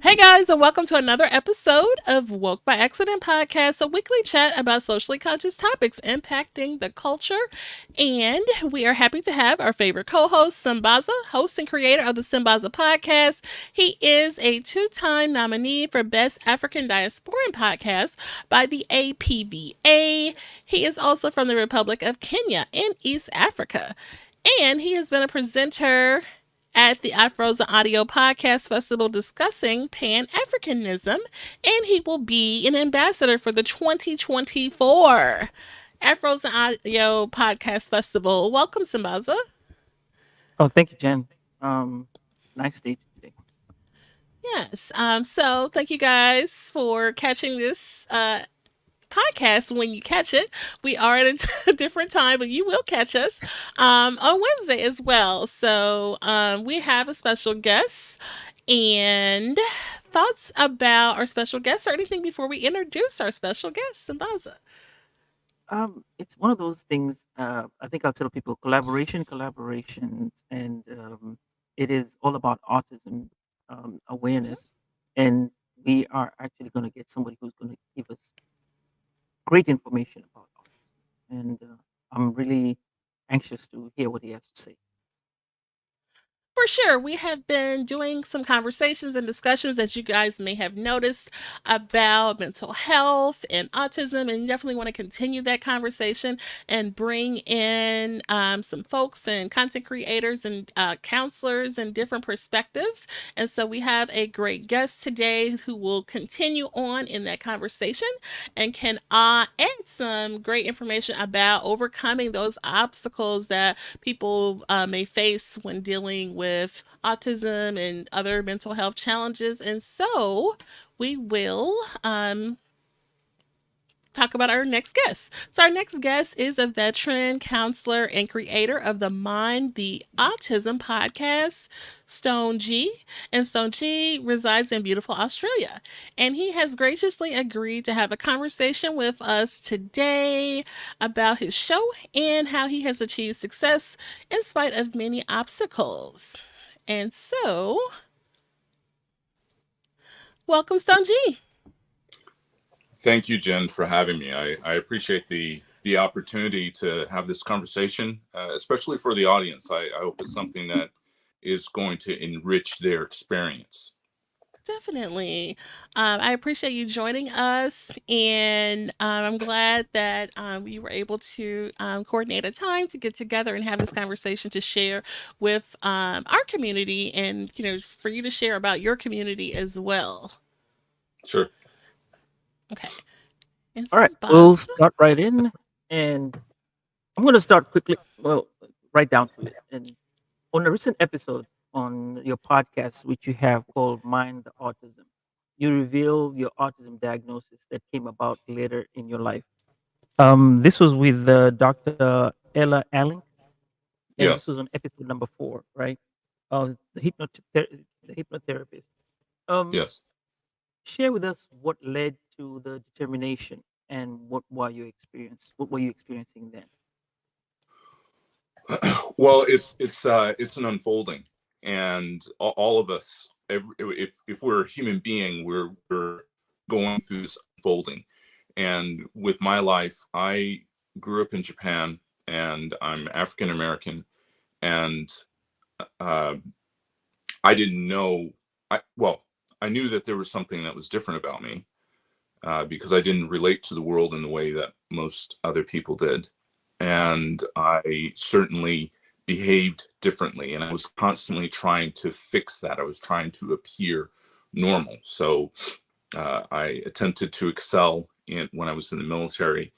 Hey guys, and welcome to another episode of Woke by Accident podcast, a weekly chat about socially conscious topics impacting the culture. And we are happy to have our favorite co-host, Sambaza, host and creator of the Sambaza podcast. He is a two-time nominee for Best African Diasporan Podcast by the APVA. He is also from the Republic of Kenya in East Africa. And he has been a presenter at the iFrozen Audio Podcast Festival discussing Pan Africanism, and he will be an ambassador for the 2024 iFrozen Audio Podcast Festival. Welcome, Sambaza. Oh, thank you, Jen. Um, nice day today. Yes. So thank you guys for catching this podcast when you catch it. We are at a different time, but you will catch us on Wednesday as well. So we have a special guest and thoughts about our special guest or anything before we introduce our special guest, Sambaza. It's one of those things. I think I'll tell people collaborations, and it is all about autism awareness. And we are actually going to get somebody who's going to give us great information about autism. And I'm really anxious to hear what he has to say. For sure, we have been doing some conversations and discussions that you guys may have noticed about mental health and autism, and you definitely want to continue that conversation and bring in some folks and content creators and counselors and different perspectives. And so we have a great guest today who will continue on in that conversation and can add some great information about overcoming those obstacles that people may face when dealing with autism and other mental health challenges. And so we will talk about our next guest. So, our next guest is a veteran counselor and creator of the Mind the Autism podcast, Stone G. And Stone G resides in beautiful Australia. And he has graciously agreed to have a conversation with us today about his show and how he has achieved success in spite of many obstacles. And so, welcome, Stone G. Thank you, Jen, for having me. I appreciate the opportunity to have this conversation, especially for the audience. I hope it's something that is going to enrich their experience. Definitely. I appreciate you joining us, and I'm glad that we were able to coordinate a time to get together and have this conversation to share with our community, and for you to share about your community as well. Sure. Okay. And All right, some we'll buzz. start right in, and I'm going to start quickly. Well, right down to it. And on a recent episode on your podcast, which you have called Mind the Autism, you reveal your autism diagnosis that came about later in your life. This was with Dr. Ella Allen, and this Yes. was on episode number 4, right? The hypnotherapist. Um, Yes. Share with us what led to the determination and what were you experiencing then? Well, it's an unfolding, and all of us, if we're a human being, we're going through this unfolding. And with my life, I grew up in Japan, and I'm African American, and uh, I didn't know. I knew that there was something that was different about me because I didn't relate to the world in the way that most other people did. And I certainly behaved differently. And I was constantly trying to fix that. I was trying to appear normal. So I attempted to excel when I was in the military.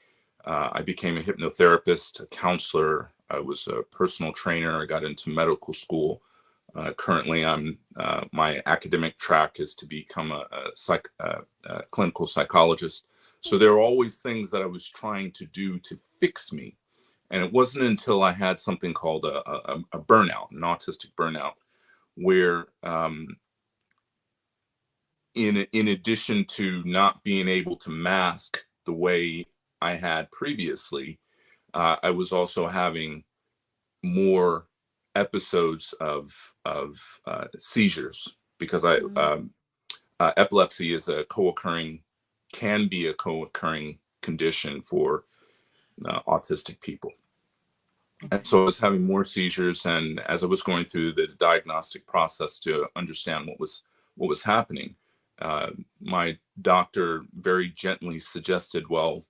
I became a hypnotherapist, a counselor. I was a personal trainer. I got into medical school. Currently, my academic track is to become a clinical psychologist. So there are always things that I was trying to do to fix me, and it wasn't until I had something called a burnout, an autistic burnout, where in addition to not being able to mask the way I had previously, I was also having more episodes of seizures. because epilepsy is can be a co-occurring condition for autistic people. And so I was having more seizures, and as I was going through the diagnostic process to understand what was happening, my doctor very gently suggested, well,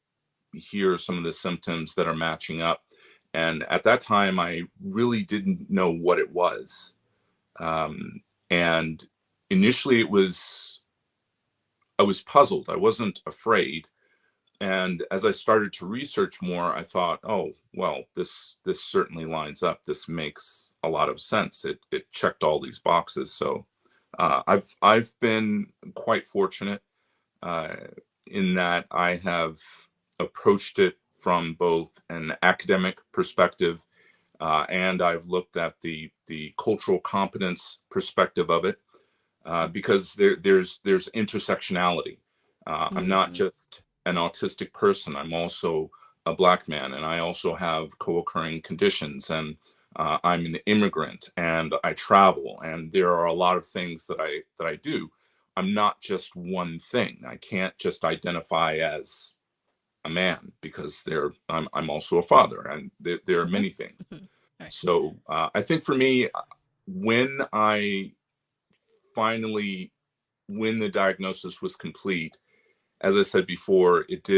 here are some of the symptoms that are matching up. And at that time, I really didn't know what it was. And initially I was puzzled. I wasn't afraid. And as I started to research more, I thought, oh, well, this certainly lines up. This makes a lot of sense. It checked all these boxes. So I've been quite fortunate in that I have approached it from both an academic perspective and I've looked at the cultural competence perspective of it because there's intersectionality. I'm not just an autistic person. I'm also a Black man, and I also have co-occurring conditions, and I'm an immigrant, and I travel, and there are a lot of things that I do. I'm not just one thing. I can't just identify as a man because I'm also a father, and there are many things. Right. So I think for me, when the diagnosis was complete, as I said before, it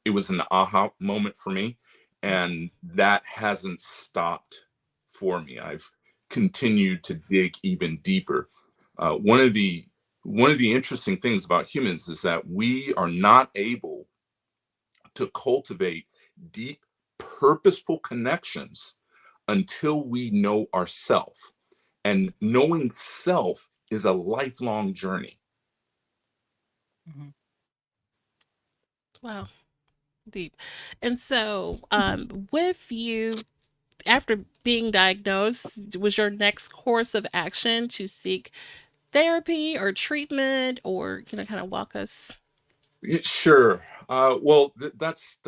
was an aha moment for me, and that hasn't stopped for me. I've continued to dig even deeper. One of the interesting things about humans is that we are not able to cultivate deep, purposeful connections until we know ourself. And knowing self is a lifelong journey. Wow. Deep. And so, with you, after being diagnosed, was your next course of action to seek therapy or treatment, or kind of walk us? Sure. Well, that's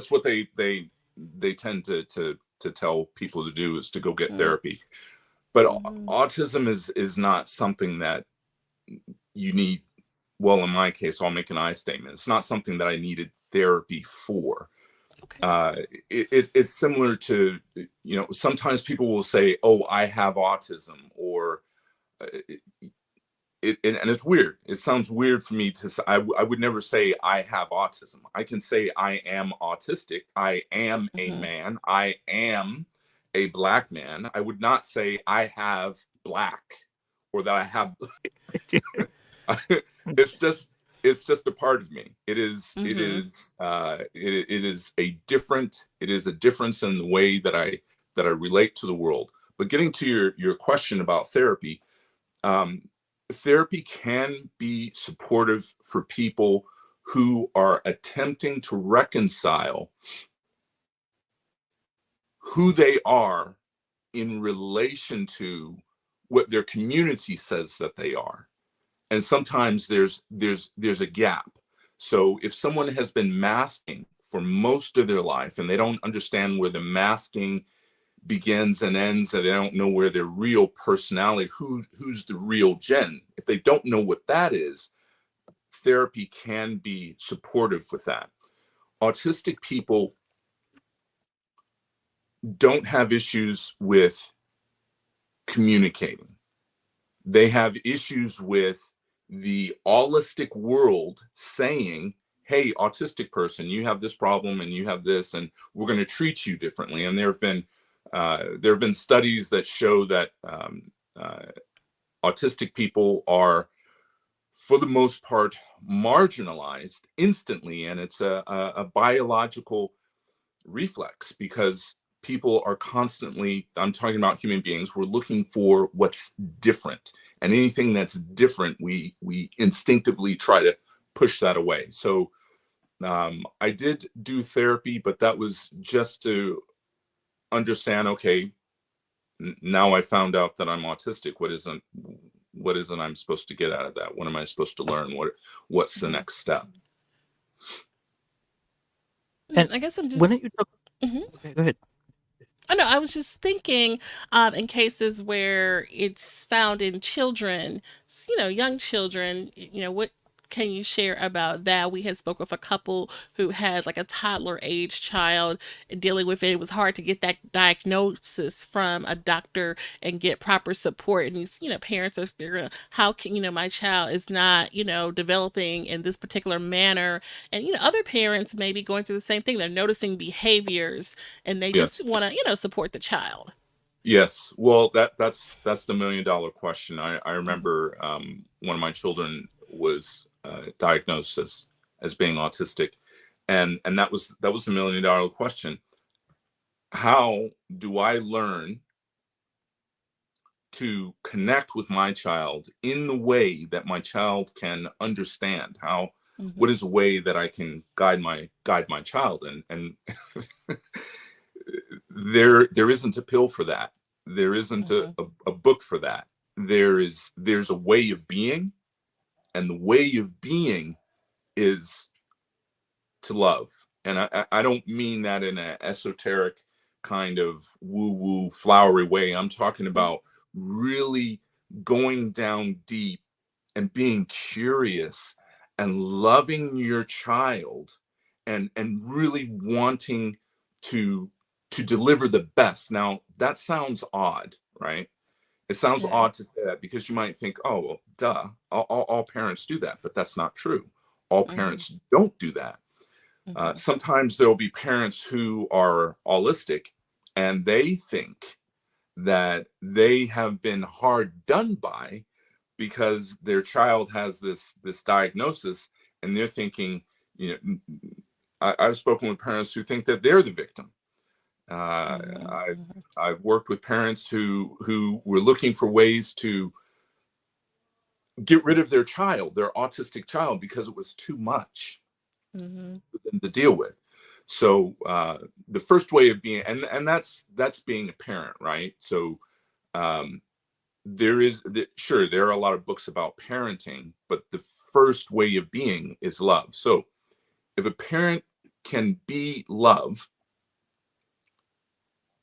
what they tend to tell people to do, is to go get therapy. But autism is not something that you need. Well, in my case, I'll make an I statement. It's not something that I needed therapy for. Okay. It's similar to, sometimes people will say, oh, I have autism, or and it's weird. It sounds weird for me to say. I would never say I have autism. I can say I am autistic. I am a man. I am a Black man. I would not say I have Black, or that I have. It's just a part of me. It is a difference in the way that I relate to the world. But getting to your question about therapy, therapy can be supportive for people who are attempting to reconcile who they are in relation to what their community says that they are. And sometimes there's a gap. So if someone has been masking for most of their life and they don't understand where the masking begins and ends, and they don't know where their real personality, who's the real Jen, if they don't know what that is, therapy can be supportive with that. Autistic people don't have issues with communicating. They have issues with the allistic world saying, hey, autistic person, you have this problem and you have this, and we're going to treat you differently. And there have been studies that show that autistic people are, for the most part, marginalized instantly, and it's a biological reflex, because people are constantly, I'm talking about human beings, we're looking for what's different, and anything that's different, we instinctively try to push that away. So I did do therapy, but that was just to understand, okay, now I found out that I'm autistic. What isn't I'm supposed to get out of that? What am I supposed to learn? What's the next step? And I guess I'm when just. you talk, okay, go ahead. Oh no, I was just thinking, in cases where it's found in children, young children. What can you share about that? We had spoke with a couple who had like a toddler age child dealing with it. It was hard to get that diagnosis from a doctor and get proper support. And these, parents are figuring, how can, my child is not, developing in this particular manner. And, other parents may be going through the same thing. They're noticing behaviors and they just Yes. want to, support the child. Yes. Well, that's the $1 million question. I Mm-hmm. remember one of my children was diagnosed as being autistic, and that was the $1 million question. How do I learn to connect with my child in the way that my child can understand? What Mm-hmm. is a way that I can guide my child? And there isn't a pill for that. There isn't Mm-hmm. a book for that. There's a way of being, and the way of being is to love. And I don't mean that in an esoteric kind of woo woo flowery way. I'm talking Mm-hmm. about really going down deep and being curious and loving your child, and really wanting to deliver the best. Now that sounds odd, right? It sounds Yeah. odd to say that because you might think, oh, well, duh, all parents do that, but that's not true. All Mm-hmm. parents don't do that. Mm-hmm. Sometimes there will be parents who are allistic, and they think that they have been hard done by because their child has this diagnosis, and they're thinking, I've spoken with parents who think that they're the victim. Mm-hmm. I've worked with parents who were looking for ways to get rid of their child, their autistic child, because it was too much Mm-hmm. for them to deal with. So the first way of being, and that's being a parent, right? So um, sure, there are a lot of books about parenting, but the first way of being is love. So if a parent can be love,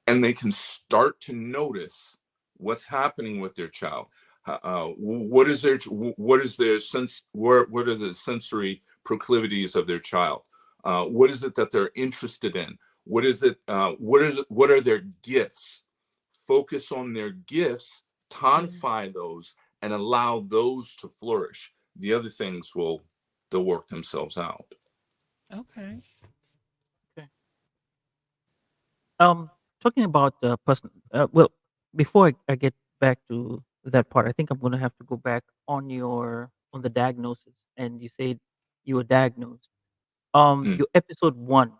and they can start to notice what's happening with their child. What is their sense? What are the sensory proclivities of their child? What is it that they're interested in? What is it? What are their gifts? Focus on their gifts, Mm-hmm. tonify those, and allow those to flourish. The other things they'll work themselves out. Okay. Okay. Um, Talking about the person. Well, before I get back to that part, I think I'm going to have to go back on on the diagnosis. And you said you were diagnosed. Mm, Your episode one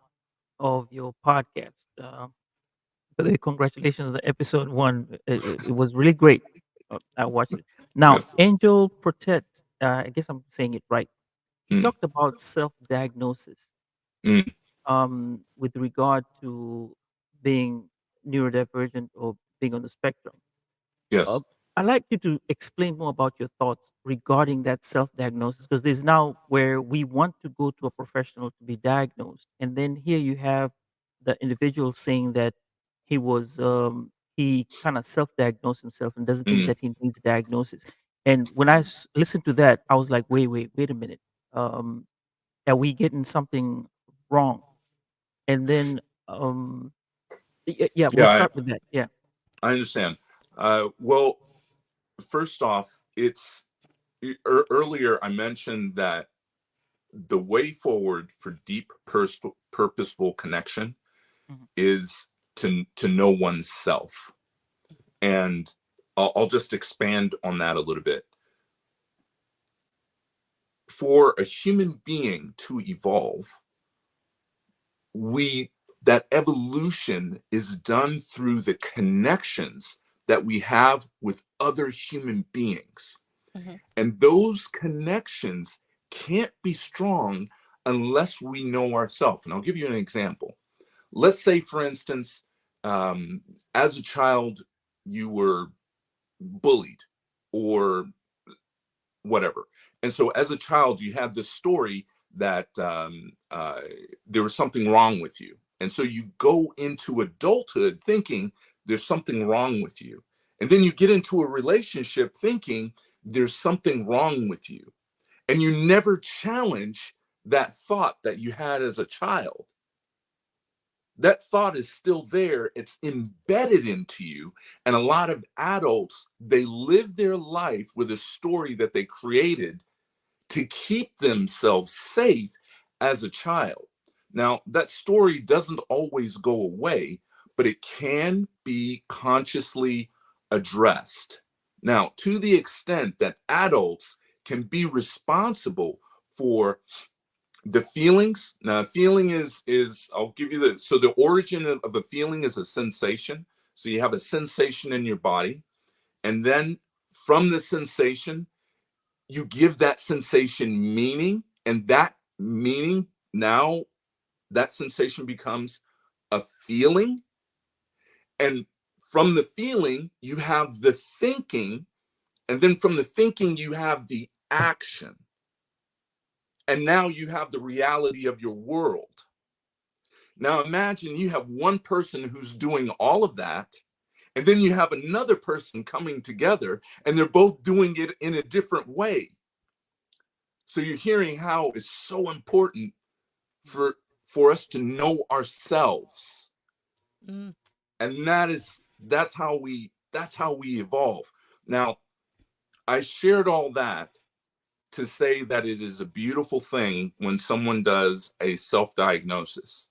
of your podcast. By the way, congratulations, on the episode one. It was really great. I watched it. Now, yes. Angel Protect. I guess I'm saying it right. He Mm, talked about self-diagnosis mm, with regard to being neurodivergent or being on the spectrum. Uh, yes. I'd like you to explain more about your thoughts regarding that self-diagnosis, because there's now where we want to go to a professional to be diagnosed, and then here you have the individual saying that he kind of self-diagnosed himself and doesn't think Mm, that he needs diagnosis. And when listened to that, I was like, wait a minute. Um, are we getting something wrong? And then, yeah, we'll yeah. start with that. Yeah. I understand. Well, first off, earlier I mentioned that the way forward for deep, purposeful connection Mhm. is to know oneself, and I'll just expand on that a little bit. For a human being to evolve, we that evolution is done through the connections that we have with other human beings. Mm-hmm. And those connections can't be strong unless we know ourselves. And I'll give you an example. Let's say, for instance, as a child, you were bullied or whatever. And so, as a child, you had this story that there was something wrong with you. And so you go into adulthood thinking there's something wrong with you. And then you get into a relationship thinking there's something wrong with you. And you never challenge that thought that you had as a child. That thought is still there. It's embedded into you. And a lot of adults, they live their life with a story that they created to keep themselves safe as a child. Now, that story doesn't always go away, but it can be consciously addressed. Now, to the extent that adults can be responsible for the feelings. Now, a feeling is I'll give you so the origin of a feeling is a sensation. So you have a sensation in your body, and then from the sensation, you give that sensation meaning, and that meaning, now that sensation becomes a feeling. And from the feeling, you have the thinking, and then from the thinking, you have the action. And now you have the reality of your world. Now imagine you have one person who's doing all of that, and then you have another person coming together, and they're both doing it in a different way. So you're hearing how it's so important for us to know ourselves. Mm. And that's how we evolve. Now, I shared all that to say that it is a beautiful thing when someone does a self-diagnosis,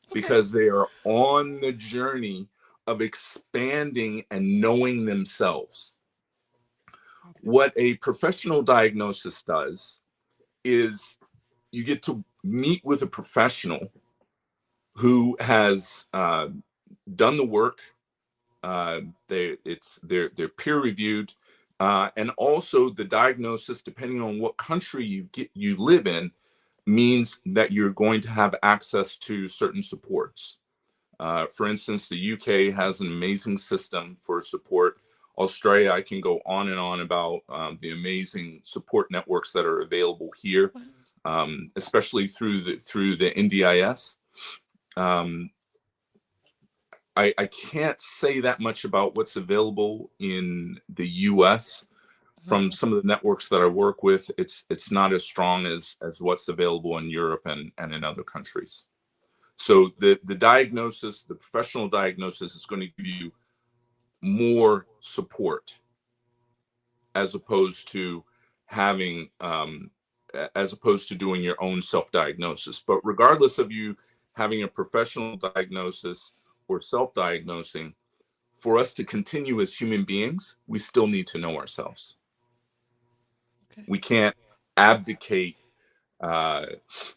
Okay. because they are on the journey of expanding and knowing themselves. What a professional diagnosis does is you get to meet with a professional who has done the work. They're peer reviewed, and also the diagnosis, depending on what country you live in, means that you're going to have access to certain supports. For instance, the UK has an amazing system for support. Australia, I can go on and on about the amazing support networks that are available here, especially through the NDIS. I can't say that much about what's available in the US. From some of the networks that I work with, it's not as strong as what's available in Europe and in other countries. So the diagnosis, the professional diagnosis, is going to give you more support as opposed to having as opposed to doing your own self-diagnosis. But regardless of you having a professional diagnosis or self-diagnosing, for us to continue as human beings, we still need to know ourselves. Okay. We can't abdicate.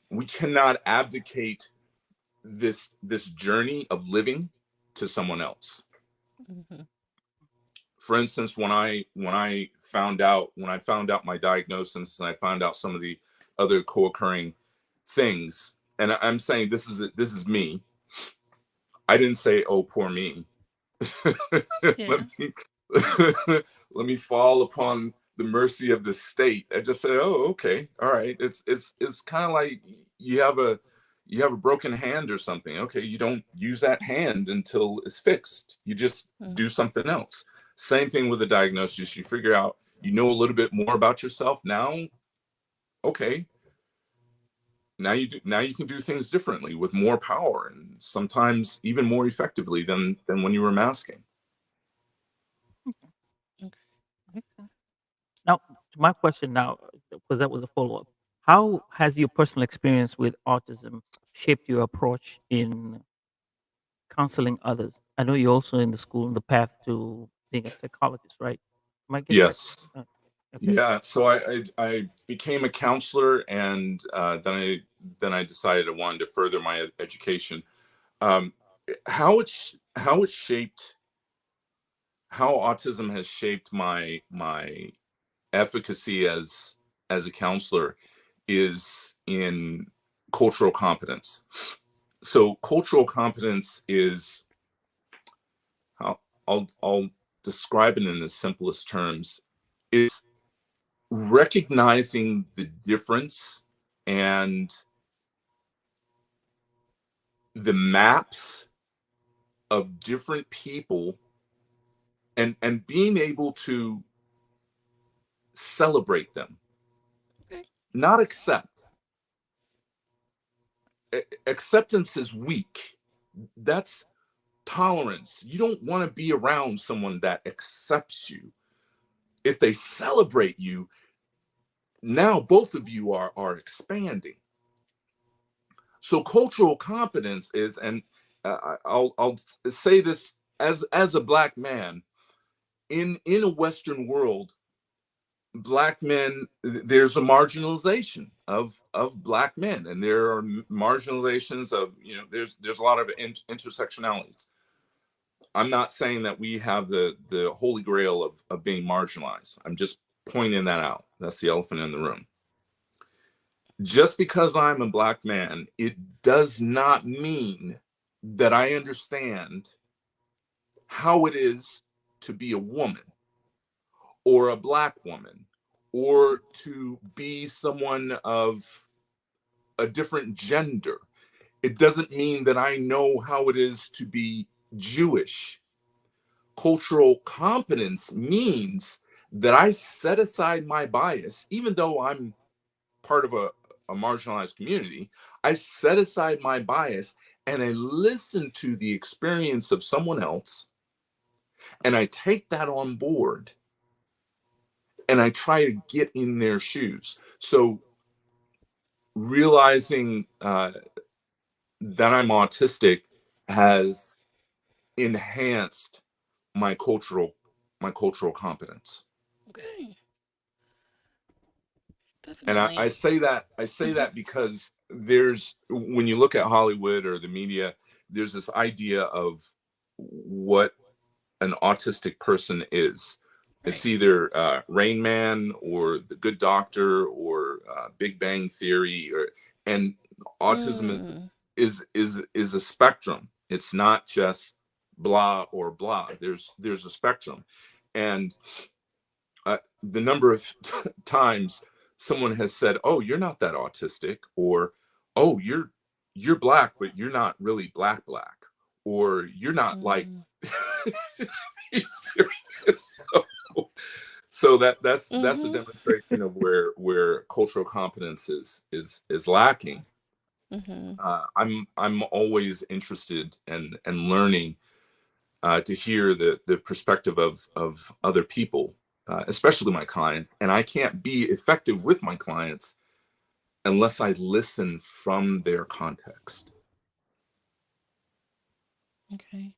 We cannot abdicate this journey of living to someone else. Mm-hmm. For instance, when I found out my diagnosis, and I found out some of the other co-occurring things, and I'm saying this is me. I didn't say, "Oh, poor me." Yeah. Let me fall upon the mercy of the state. I just said, "Oh, okay, all right." It's kind of like you have a broken hand or something. Okay, you don't use that hand until it's fixed. You just do something else. Same thing with the diagnosis. You figure out, you know, a little bit more about yourself now. Okay, now you can do things differently with more power, and sometimes even more effectively than when you were masking. Okay. Makes sense. Now, to my question now, because that was a follow up. How has your personal experience with autism shaped your approach in counseling others? I know you're also in the school in the path to being a psychologist, right? Am I getting that? Yes. Okay. Yeah, so I became a counselor, and then I decided I wanted to further my education. Um, how it shaped, how autism has shaped my efficacy as a counselor is in cultural competence. So cultural competence is how I'll describe it in the simplest terms. It's recognizing the difference and the maps of different people, and being able to celebrate them, Okay. not accept. Acceptance is weak. That's tolerance. You don't want to be around someone that accepts you. If they celebrate you, now both of you are expanding. So cultural competence is, and I'll say this as a Black man in a Western world. Black men, there's a marginalization of Black men, and there are marginalizations of, there's a lot of intersectionalities. I'm not saying that we have the holy grail of being marginalized. I'm just pointing that out. That's the elephant in the room. Just because I'm a Black man, it does not mean that I understand how it is to be a woman or a Black woman, or to be someone of a different gender. It doesn't mean that I know how it is to be Jewish. Cultural competence means that I set aside my bias, even though I'm part of a marginalized community. I set aside my bias and I listen to the experience of someone else, and I take that on board and I try to get in their shoes. So realizing that I'm autistic has enhanced my cultural competence. Okay. And I Definitely. say that because there's, when you look at Hollywood or the media, there's this idea of what an autistic person is. Right. It's either Rain Man or The Good Doctor or Big Bang Theory, and autism Mm. is a spectrum. It's not just blah or blah. There's a spectrum, and the number of times someone has said, "Oh, you're not that autistic," or "Oh, you're Black, but you're not really black, or you're not like." Mm. Are you serious? So that's a Mm-hmm. demonstration of where cultural competence is lacking. Mm-hmm. I'm always interested and learning to hear the perspective of other people, especially my clients. And I can't be effective with my clients unless I listen from their context. Okay.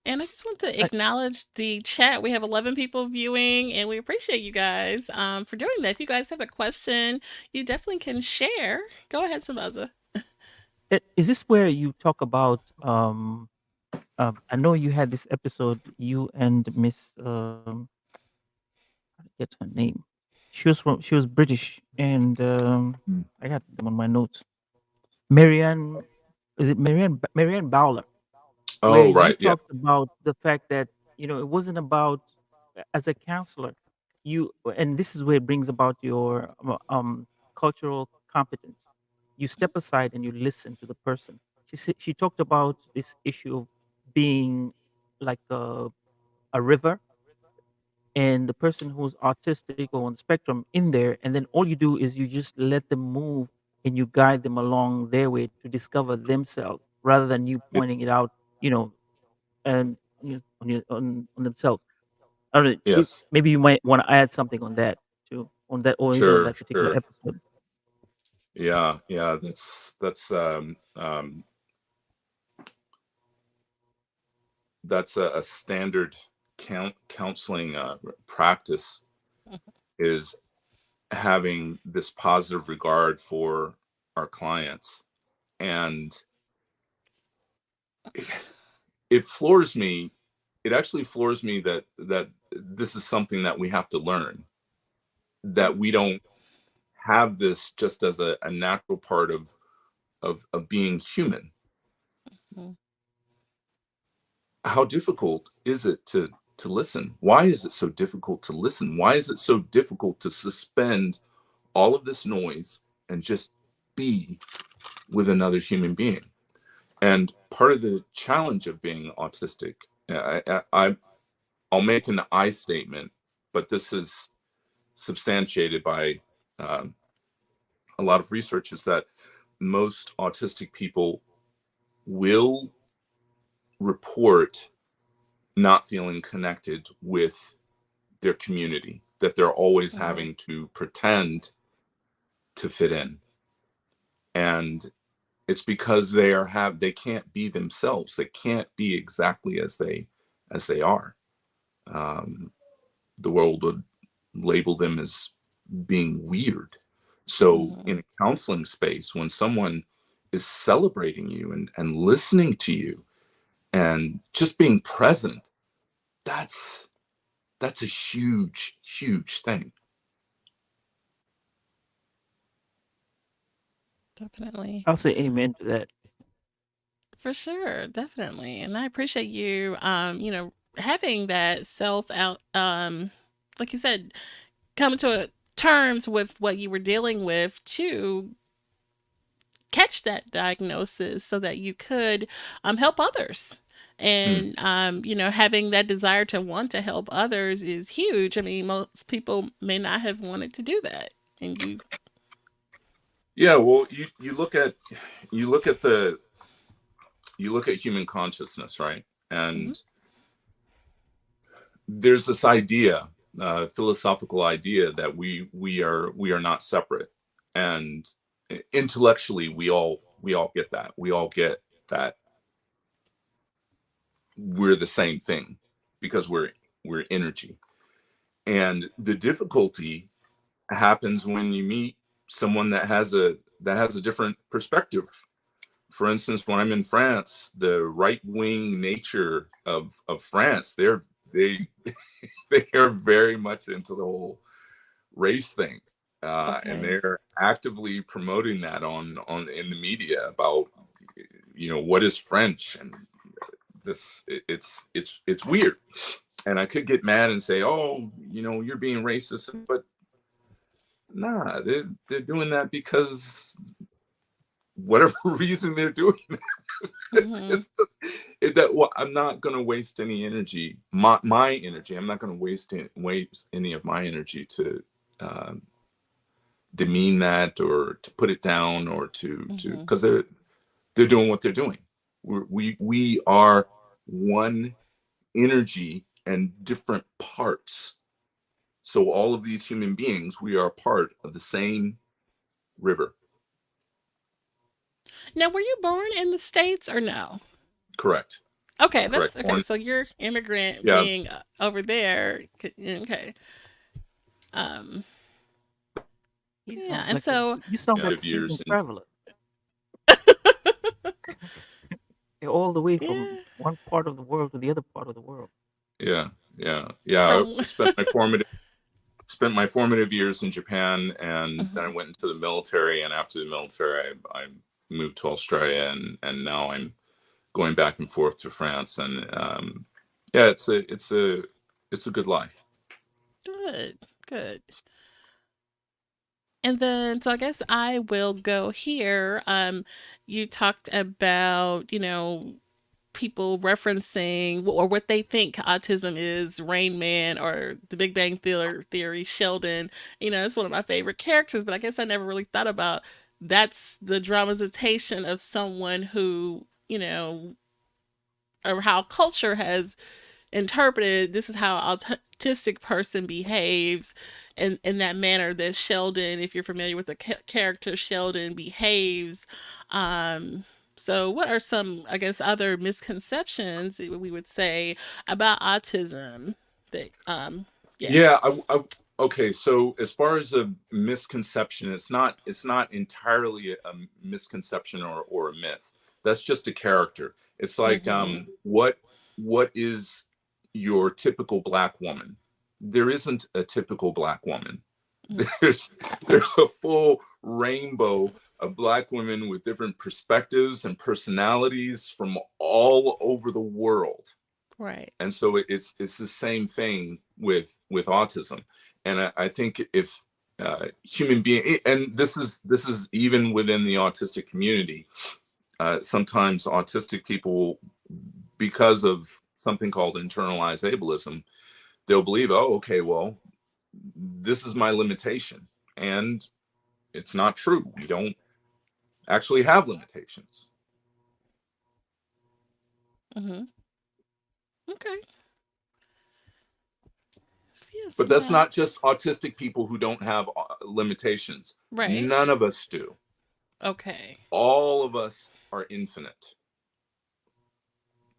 And I just want to I, acknowledge the chat. We have 11 people viewing, and we appreciate you guys for doing that. If you guys have a question, you definitely can share. Go ahead, Sambaza. is this where you talk about? I know you had this episode, you and Miss, I forget her name. She was British, and I got them on my notes. Marianne, is it Marianne Bowler? Where Oh, you right. Yeah. talked about the fact that it wasn't about, as a counselor, you, and this is where it brings about your cultural competence. You step aside and you listen to the person. She talked about this issue of being like a river, and the person who's autistic or on the spectrum in there, and then all you do is you just let them move and you guide them along their way to discover themselves, rather than you Y- pointing it out, and on themselves. I don't know. Yes. Maybe you might want to add something on that too, on that, or even on Sure. that particular Sure. episode. Yeah. Yeah. That's a standard counseling practice, is having this positive regard for our clients. And it floors me. It actually floors me that this is something that we have to learn, that we don't have this just as a natural part of being human. Mhm. How difficult is it to listen? Why is it so difficult to listen? Why is it so difficult to suspend all of this noise and just be with another human being? And part of the challenge of being autistic, I'll make an I statement, but this is substantiated by um, a lot of research, is that most autistic people will report not feeling connected with their community, that they're always Mm-hmm. having to pretend to fit in. And it's because they can't be themselves. They can't be exactly as they are. Um, the world would label them as being weird. So Mm-hmm. in a counseling space, when someone is celebrating you and listening to you and just being present, that's a huge, huge thing. Definitely. I'll say amen to that. For sure, definitely. And I appreciate you having that self out like you said, coming to terms with what you were dealing with to catch that diagnosis so that you could help others. Mm. And having that desire to want to help others is huge. I mean, most people may not have wanted to do that. And you Yeah, well, you look at the you look at human consciousness, right? mhm, And there's this idea, philosophical idea, that we are not separate, and intellectually we all get that. We all get that we're the same thing because we're energy. And the difficulty happens when you meet someone that has a different perspective. For instance, when I'm in France, the right wing nature of France, they they are very much into the whole race thing, and okay. they're actively promoting that on in the media about, what is French, and it's weird. And I could get mad and say, oh, you're being racist, but nah, they're doing that because whatever reason they're doing it, Mhm. it's that well, I'm not going to waste any energy, my energy. I'm not going to waste any of my energy to um, demean that, or to put it down, or to Mhm. because they're doing what they're doing. We are one energy and different parts. So all of these human beings, we are part of the same river. Now, were you born in the States or no? Correct. Okay, that's Correct. okay. Born. So you're immigrant Yeah. being over there. Okay. Um, yeah, and so You sound Yeah. like a Of years seasoned and traveler. You're all the way from yeah, one part of the world to the other part of the world. yeah. from I spent my formative years in Japan, and then I Mhm. went into the military. And after the military, I moved to Australia, and now I'm going back and forth to France. And yeah, it's a good life. Good, good. And then, so I guess I will go here. You talked about, people referencing or what they think autism is, Rain Man or The Big Bang Theory, Sheldon. It's one of my favorite characters, but I guess I never really thought about that's the dramatization of someone who, or how culture has interpreted this is how autistic person behaves in that manner that Sheldon, if you're familiar with the character Sheldon, behaves. um so what are some, I guess, other misconceptions we would say about autism that yeah. Yeah. Okay. So as far as a misconception, it's not entirely a misconception or a myth. That's just a character. It's like Mhm. what is your typical black woman? There isn't a typical black woman. There's there's a full rainbow of black women with different perspectives and personalities from all over the world. Right. And so it's the same thing with autism. And I think if human being, and this is even within the autistic community, sometimes autistic people, because of something called internalized ableism, they'll believe, oh, okay, well, this is my limitation. And it's not true. We don't actually have limitations. Mm-hmm. Okay. Yeah, But some that's not just autistic people who don't have limitations. right. None of us do. Okay. All of us are infinite.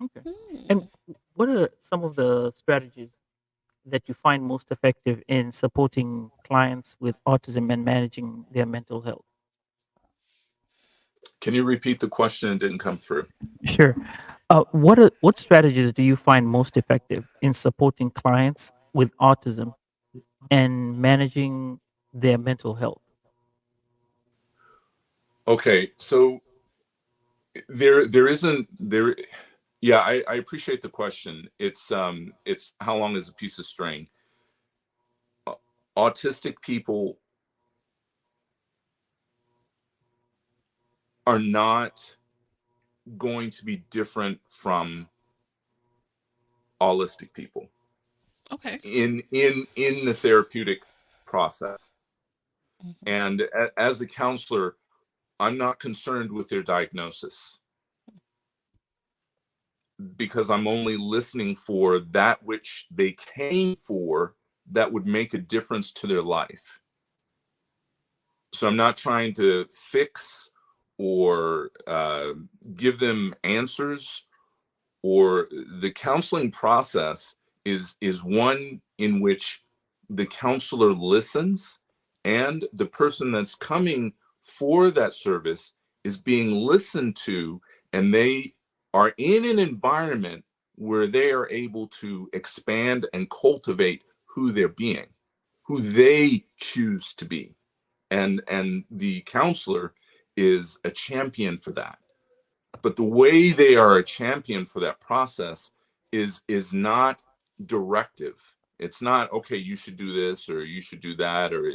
Okay. Hmm. And what are some of the strategies that you find most effective in supporting clients with autism and managing their mental health? Can you repeat the question? It didn't come through. Sure. What strategies do you find most effective in supporting clients with autism and managing their mental health? Okay, so there isn't there. Yeah, I appreciate the question. It's how long is a piece of string? Autistic people are not going to be different from allistic people Okay. in the therapeutic process. Mm-hmm. And as a counselor, I'm not concerned with their diagnosis because I'm only listening for that which they came for that would make a difference to their life. So I'm not trying to fix or give them answers, or the counseling process is one in which the counselor listens and the person that's coming for that service is being listened to, and they are in an environment where they are able to expand and cultivate who they're being, who they choose to be. And the counselor is a champion for that, but the way they are a champion for that process is not directive. It's not, okay, you should do this or you should do that, or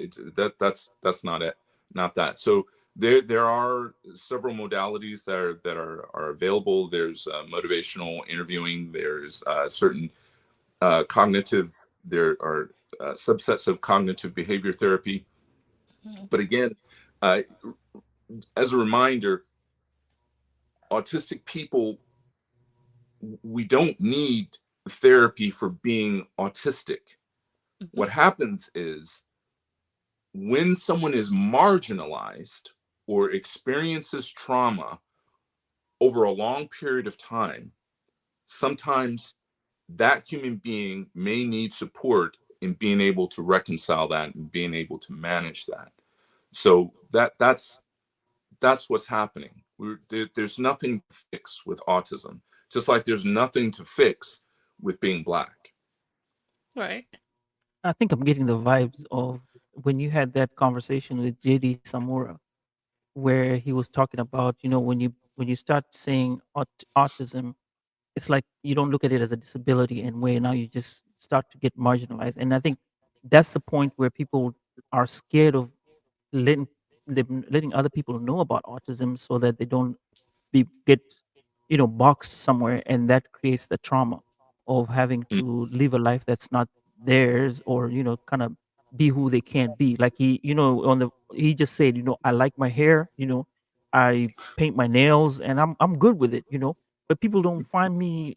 that's not it, not that. So there are several modalities that are available. There's motivational interviewing. There's certain cognitive. There are subsets of cognitive behavior therapy. Mm-hmm. But again, uh, as a reminder, autistic people, we don't need therapy for being autistic. Mm-hmm. What happens is when someone is marginalized or experiences trauma over a long period of time, sometimes that human being may need support in being able to reconcile that and being able to manage that. So that's what's happening. There's nothing to fix with autism, just like there's nothing to fix with being Black. Right. I think I'm getting the vibes of when you had that conversation with JD Samura, where he was talking about, when you start saying autism, it's like you don't look at it as a disability, and where now you just start to get marginalized. And I think that's the point where people are scared of letting letting other people know about autism, so that they don't get boxed somewhere, and that creates the trauma of having Mm, to live a life that's not theirs, or kind of be who they can't be. Like he just said, I like my hair, I paint my nails, and I'm good with it, but people don't find me,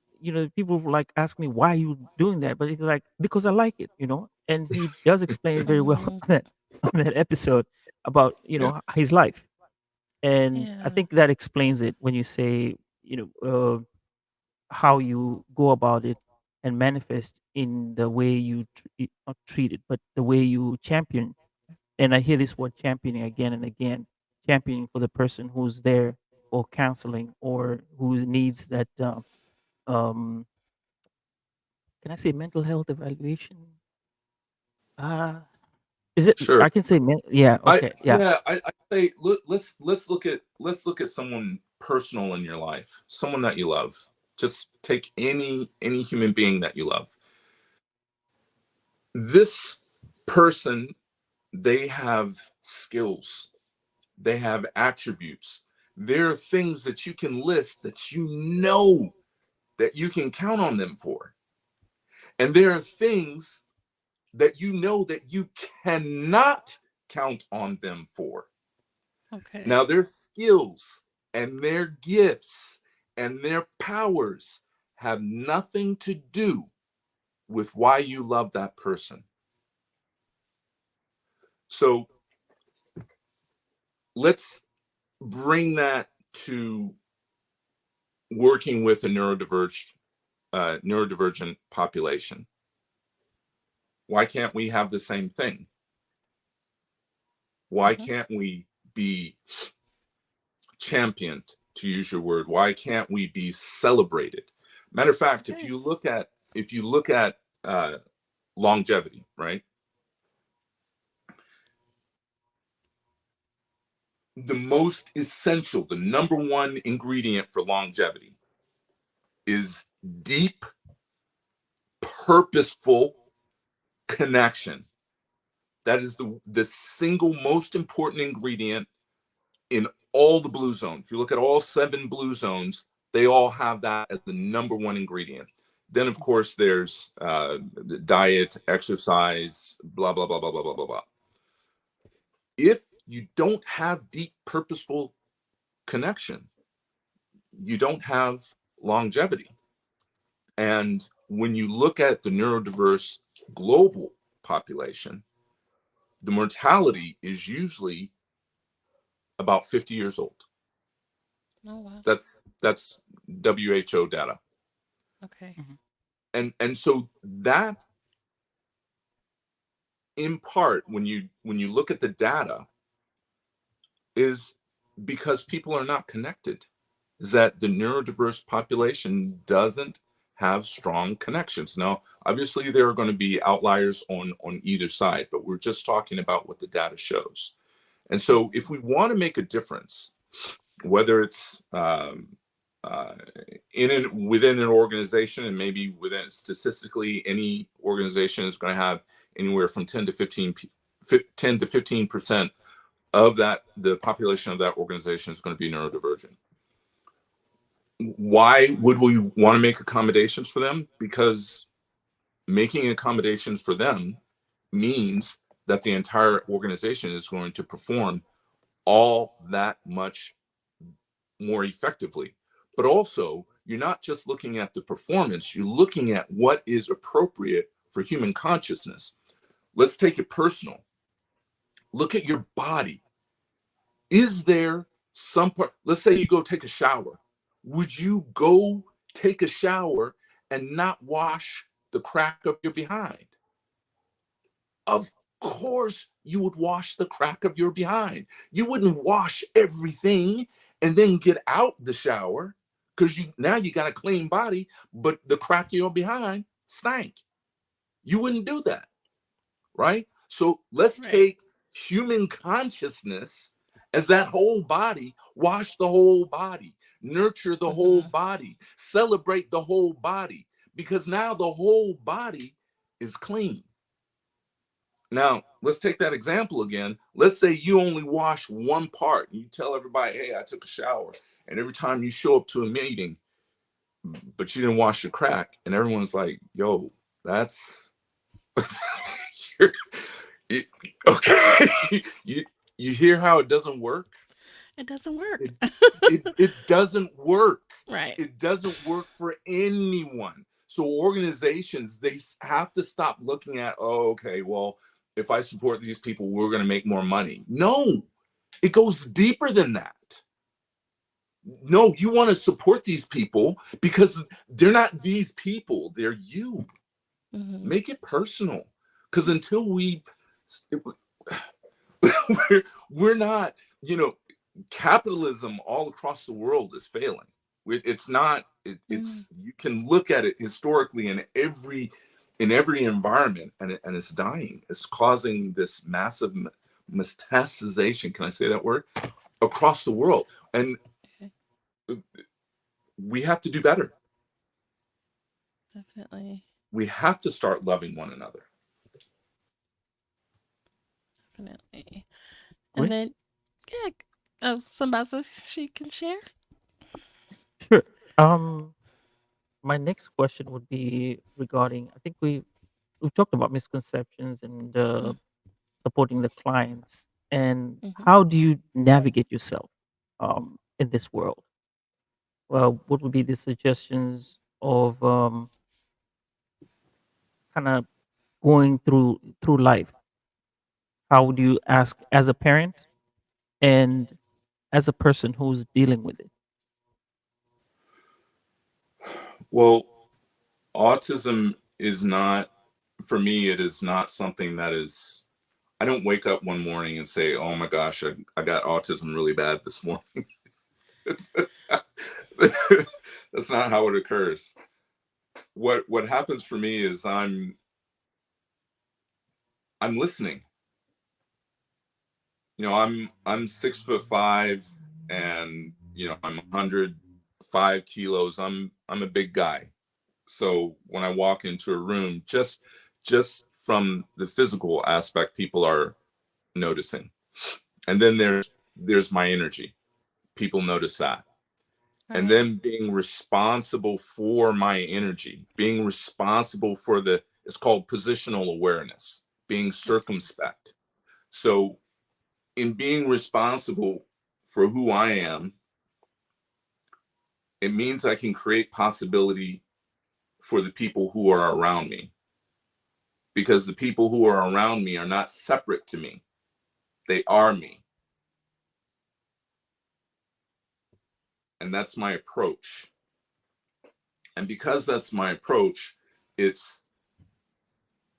people like ask me, why are you doing that? But it's like, because I like it, and he does explain it very well Mm-hmm. on that episode about yeah, his life. And I Yeah. think that explains it when you say, how you go about it and manifest in the way you not treat it, but the way you champion. And I hear this word championing again and again, championing for the person who's there for counseling, or who needs that. Um, can I say mental health evaluation? Uh, is it? sure. I can say, yeah, I okay, yeah. yeah, I say let's look at someone personal in your life, someone that you love. Just take any human being that you love. This person, they have skills, they have attributes, There are things that you can list that you know that you can count on them for. And there are things that you know that you cannot count on them for. Okay. Now, their skills and their gifts and their powers have nothing to do with why you love that person. So let's bring that to working with a neurodivergent population. Why can't we have the same thing? Why Mm-hmm. can't we be championed, to use your word? Why can't we be celebrated? Matter of fact, Okay. if you look at longevity, right? The most essential, the number one ingredient for longevity is deep, purposeful connection. That is the single most important ingredient in all the blue zones. If you look at all 7 blue zones, they all have that as the number one ingredient. Then, of course, there's diet, exercise, blah, blah, blah, blah, blah, blah, blah, blah. If you don't have deep, purposeful connection, you don't have longevity. And when you look at the neurodiverse global population, the mortality is usually about 50 years old. Oh wow. That's WHO data. Okay. Mhm. And so that, in part, when you look at the data, is because people are not connected. Is that the neurodiverse population doesn't have strong connections. Now, obviously, there are going to be outliers on either side, but we're just talking about what the data shows. And so, if we want to make a difference, whether it's within an organization, and maybe within, statistically, any organization is going to have anywhere from 10 to 15% of that, the population of that organization is going to be neurodivergent. Why would we want to make accommodations for them? Because making accommodations for them means that the entire organization is going to perform all that much more effectively. But also, you're not just looking at the performance, you're looking at what is appropriate for human consciousness. Let's take it personal. Look at your body. Is there some part, let's say you go take a shower. Would you go take a shower and not wash the crack of your behind? Of course, you would wash the crack of your behind. You wouldn't wash everything and then get out the shower, because now you got a clean body, but the crack of your behind stank. You wouldn't do that, right? So let's Right. take human consciousness as that whole body, wash the whole body, nurture the whole Mm-hmm. body, celebrate the whole body, because now the whole body is clean. Now, let's take that example again. Let's say you only wash one part. You tell everybody, hey, I took a shower. And every time you show up to a meeting, but you didn't wash your crack, and everyone's like, yo, that's you're- you- okay. You hear how it doesn't work? It doesn't work. It, it doesn't work. Right. It doesn't work for anyone. So organizations, they have to stop looking at, oh, okay, well, if I support these people, we're going to make more money. No, it goes deeper than that. No, you want to support these people because they're not these people, they're you. Mm-hmm. Make it personal. Because until we're not, capitalism all across the world is failing. It's not. Mm-hmm. It's, you can look at it historically in every environment, and it's dying. It's causing this massive metastasization. Can I say that word? Across the world, and Okay. we have to do better. Definitely. We have to start loving one another. Definitely. And Great. then, yeah. Sambaza, she can share. Sure. Um, my next question would be regarding. I think we talked about misconceptions and supporting the clients, and Mm-hmm. how do you navigate yourself in this world? Well, what would be the suggestions of kind of going through life? How would you ask as a parent and as a person who's dealing with it? Well, autism is not, for me, it is not something that is, I don't wake up one morning and say, oh my gosh, I got autism really bad this morning. It's, that's not how it occurs. What happens for me is I'm listening. I'm 6'5", and I'm 105 kilos. I'm a big guy. So when I walk into a room, just from the physical aspect, people are noticing. And then there's my energy. People notice that. And Right. then being responsible for my energy, being responsible for it's called positional awareness, being circumspect. So in being responsible for who I am, it means I can create possibility for the people who are around me, because the people who are around me are not separate to me. They are me. And that's my approach. And because that's my approach, it's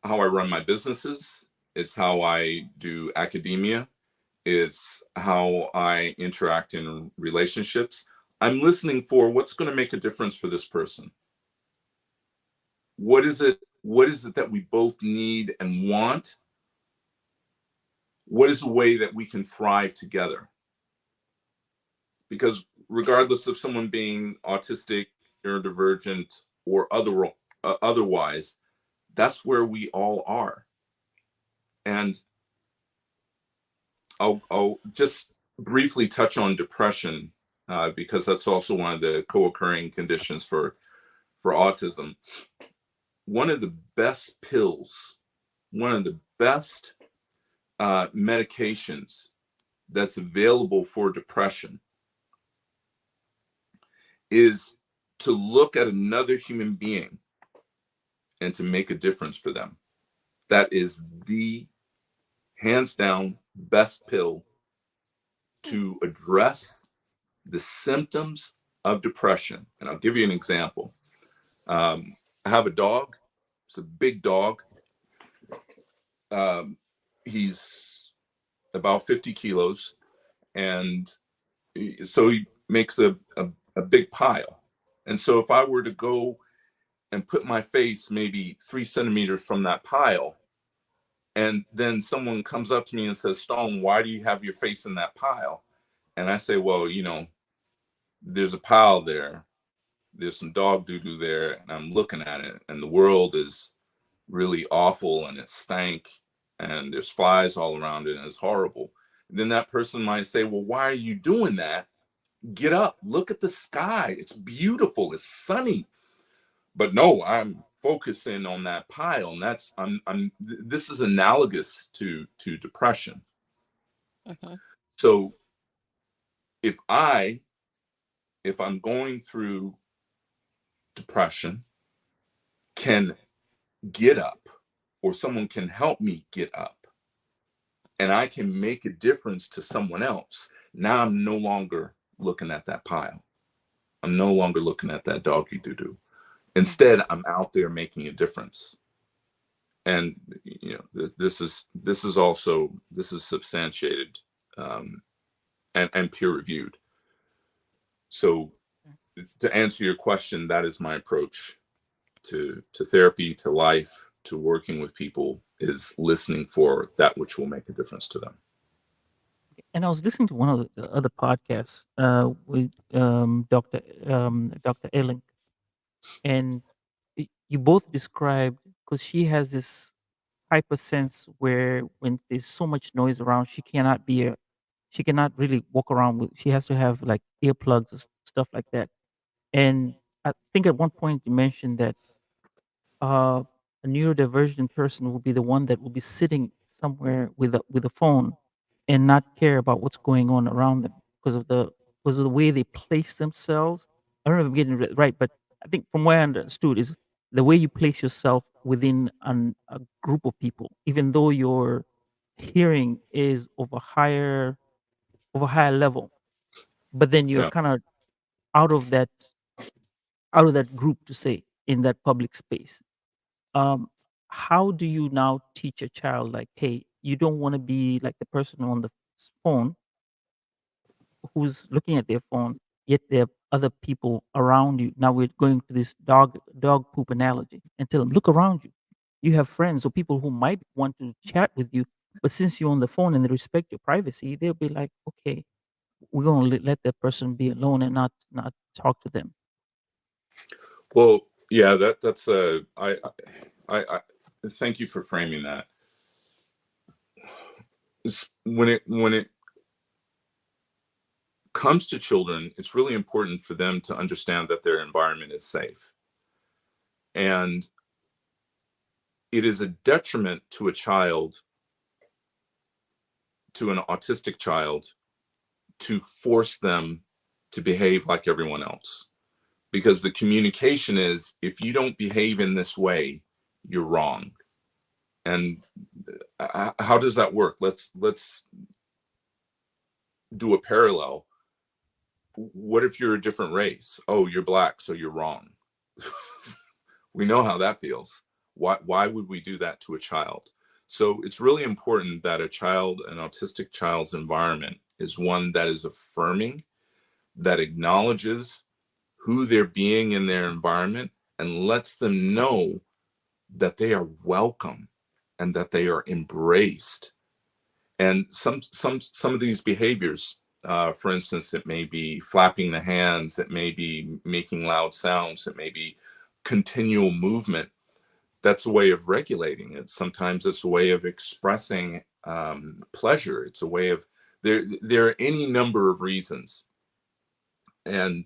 how I run my businesses, it's how I do academia, it's how I interact in relationships. I'm listening for what's going to make a difference for this person. What is it that we both need and want? What is a way that we can thrive together? Because regardless of someone being autistic, neurodivergent, or otherwise, that's where we all are. And I'll just briefly touch on depression, because that's also one of the co-occurring conditions for autism. One of the best pills, one of the best medications that's available for depression is to look at another human being and to make a difference for them. That is the hands down best pill to address the symptoms of depression. And I'll give you an example. I have a dog. It's a big dog. Um, he's about 50 kilos. And so he makes a big pile. And so if I were to go and put my face maybe 3 centimeters from that pile, and then someone comes up to me and says, Stone, why do you have your face in that pile? And I say, well, there's a pile there. There's some dog doo doo there. And I'm looking at it, and the world is really awful, and it stank, and there's flies all around it, and it's horrible. And then that person might say, well, why are you doing that? Get up, look at the sky. It's beautiful, it's sunny. But no, I'm focusing on that pile, and this is analogous to depression. Mm-hmm. So if I if I'm going through depression, can get up, or someone can help me get up, and I can make a difference to someone else, now I'm no longer looking at that pile. I'm no longer looking at that doggy doo doo. Instead, I'm out there making a difference. And this is substantiated, um, and peer reviewed. So to answer your question, that is my approach to therapy, to life, to working with people, is listening for that which will make a difference to them. And I was listening to one of the other podcasts with Dr. Elling, and you both described, because she has this hyper sense where when there's so much noise around, she cannot be she cannot really walk around with. She has to have like earplugs and stuff like that. And I think at one point you mentioned that uh, a neurodivergent person will be the one that will be sitting somewhere with a phone and not care about what's going on around them because of the way they place themselves. I don't know if I'm getting it right, but I think from what I understood is the way you place yourself within a group of people, even though your hearing is of a higher level, but then you're Yeah. kind of out of that out of that group to say in that public space. um how do you now teach a child like, hey, you don't want to be like the person on the phone who's looking at their phone, yet there are other people around you. Now we're going to this dog poop analogy and tell them, look around you, you have friends or people who might want to chat with you, but since you're on the phone and they respect your privacy, they'll be like, okay, we're going to let that person be alone and not talk to them. Well, yeah, that's I thank you for framing that. When it comes to children, it's really important for them to understand that their environment is safe. And it is a detriment to a child, to an autistic child, to force them to behave like everyone else. Because the communication is, if you don't behave in this way, you're wrong. And how does that work? Let's do a parallel. What if you're a different race? Oh, you're black, so you're wrong. We know how that feels. Why would we do that to a child? So it's really important that an autistic child's environment is one that is affirming, that acknowledges who they're being in their environment and lets them know that they are welcome and that they are embraced. And some of these behaviors, for instance, it may be flapping the hands, it may be making loud sounds, it may be continual movement. That's a way of regulating it. Sometimes it's a way of expressing pleasure. It's a way of there are any number of reasons, and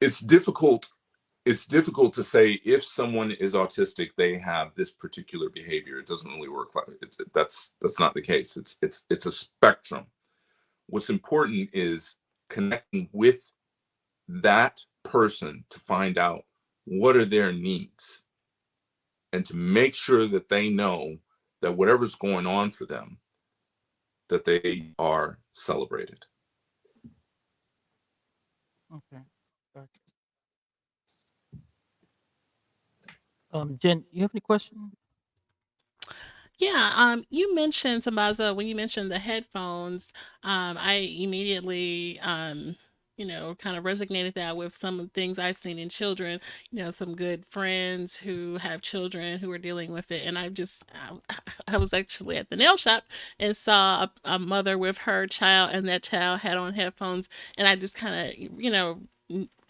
it's difficult to say if someone is autistic they have this particular behavior. It doesn't really work like that's not the case. It's a spectrum. What's important is connecting with that person to find out what are their needs and to make sure that they know that whatever's going on for them, that they are celebrated. Okay, gotcha. Jen, you have any question? Yeah, you mentioned Sambaza when you mentioned the headphones. I immediately, kind of resonated that with some of the things I've seen in children. Some good friends who have children who are dealing with it, and I was actually at the nail shop and saw a mother with her child, and that child had on headphones, and I just kind of,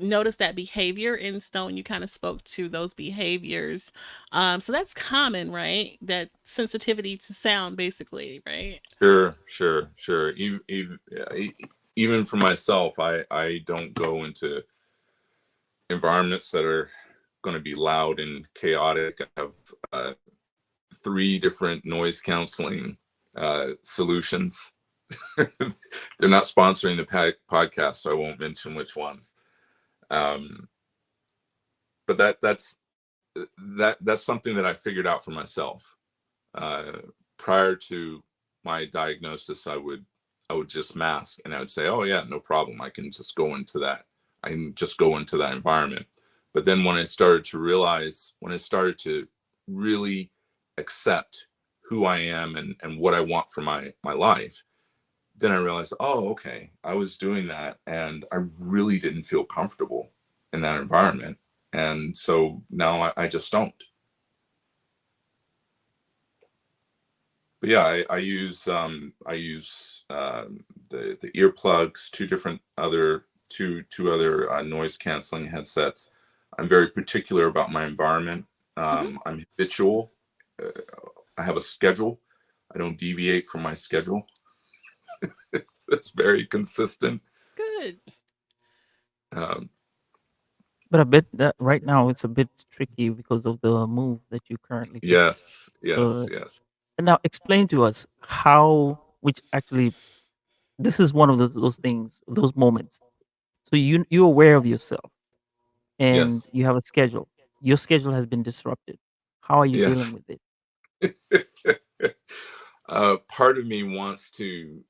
notice that behavior. And Stone, you kind of spoke to those behaviors. So that's common, right? That sensitivity to sound, basically, right? Sure. Even for myself, I don't go into environments that are going to be loud and chaotic. I have uh, 3 different noise counseling solutions. They're not sponsoring the podcast, so I won't mention which ones. Um, but that's something that I figured out for myself. Uh, Prior to my diagnosis, I would just mask and I would say, "Oh yeah, no problem. I can just go into that. I can just go into that environment." But then when I started to realize, when I started to really accept who I am and what I want for my life, then I realized, oh, okay, I was doing that and I really didn't feel comfortable in that environment. And so now I just don't. But yeah, I use the earplugs, two other noise canceling headsets. I'm very particular about my environment. Mm-hmm. I'm habitual. Uh, I have a schedule. I don't deviate from my schedule. It's very consistent. Good. Um, But I bet that right now it's a bit tricky because of the move that you currently just. yes, yes, So yes, now explain to us how, which actually this is one of those things, those moments. So you're aware of yourself and yes, you have a schedule. Your schedule has been disrupted. How are you dealing yes. with it? Part of me wants to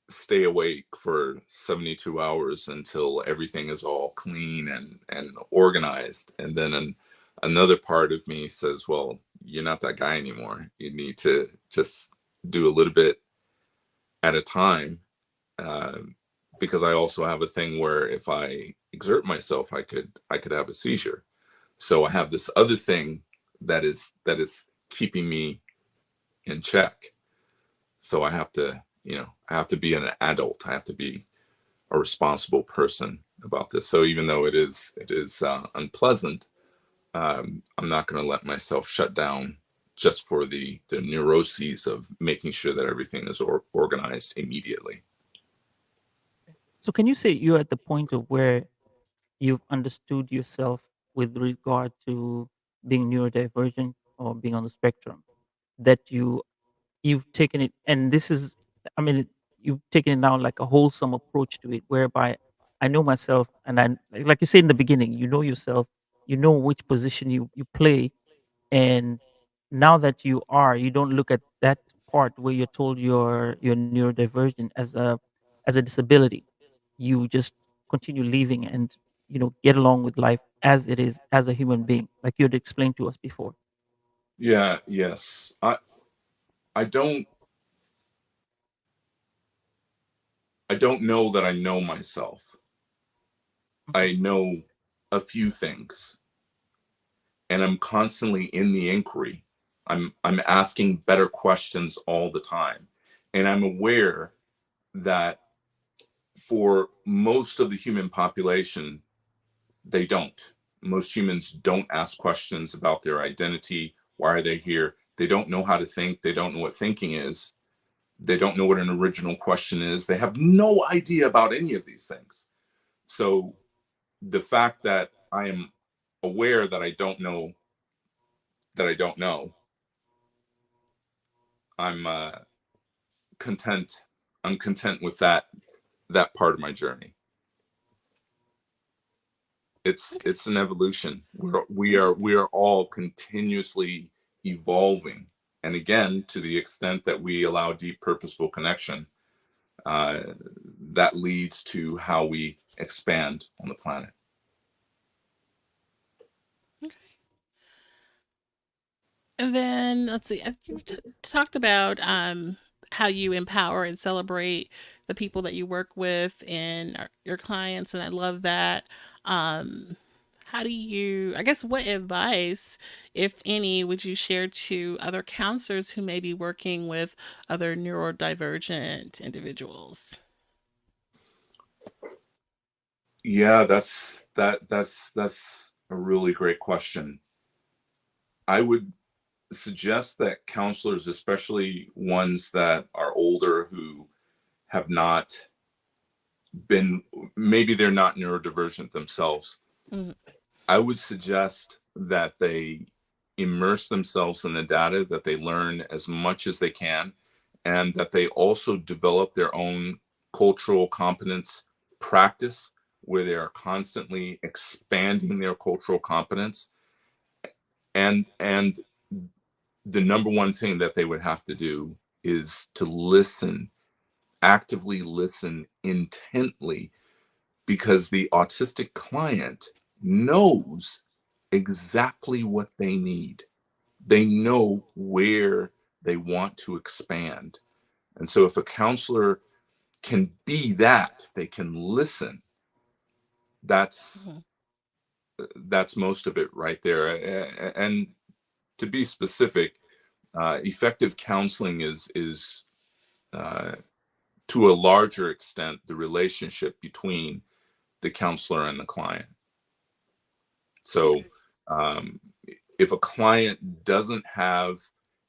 stay awake for 72 hours until everything is all clean and organized, and then another part of me says, well, you're not that guy anymore. You need to just do a little bit at a time, uh, because I also have a thing where if I exert myself, I could have a seizure. So I have this other thing that is keeping me in check. So I have to be an adult. I have to be a responsible person about this. So even though it is unpleasant, I'm not going to let myself shut down just for the neuroses of making sure that everything is organized immediately. So can you say you're at the point of where you've understood yourself with regard to being neurodivergent or being on the spectrum, that you've taken it, and this is, I mean, you've taken it now like a wholesome approach to it, whereby I know myself, and I, like you said in the beginning, you know yourself, you know which position you play, and now that you don't look at that part where you're told you're neurodivergent as a disability. You just continue living and get along with life as it is, as a human being, like you had explained to us before. Yeah, yes. I don't know that I know myself. Okay. I know a few things, and I'm constantly in the inquiry. I'm asking better questions all the time. And I'm aware that for most of the human population, they don't. Most humans don't ask questions about their identity. Why are they here? They don't know how to think. They don't know what thinking is. They don't know what an original question is. They have no idea about any of these things. So the fact that I am aware that I don't know, I'm content. I'm content with that part of my journey. Okay. It's an evolution. We It are is. we are all continuously evolving, and again, to the extent that we allow deep, purposeful connection, uh, that leads to how we expand on the planet. Okay. And then let's see. You've talked about how you empower and celebrate the people that you work with and your clients, and I love that. Um, how do you? I guess what advice, if any, would you share to other counselors who may be working with other neurodivergent individuals? Yeah, that's a really great question. I would suggest that counselors, especially ones that are older who have not been, maybe they're not neurodivergent themselves, Mm-hmm. I would suggest that they immerse themselves in the data, that they learn as much as they can, and that they also develop their own cultural competence practice where they are constantly expanding their cultural competence. And the number one thing that they would have to do is to listen, actively listen intently, because the autistic client knows exactly what they need. They know where they want to expand. And so if a counselor can be that, they can listen, that's Mm-hmm. that's most of it right there. And to be specific, effective counseling is uh, to a larger extent the relationship between the counselor and the client. So, Okay. um, if a client doesn't have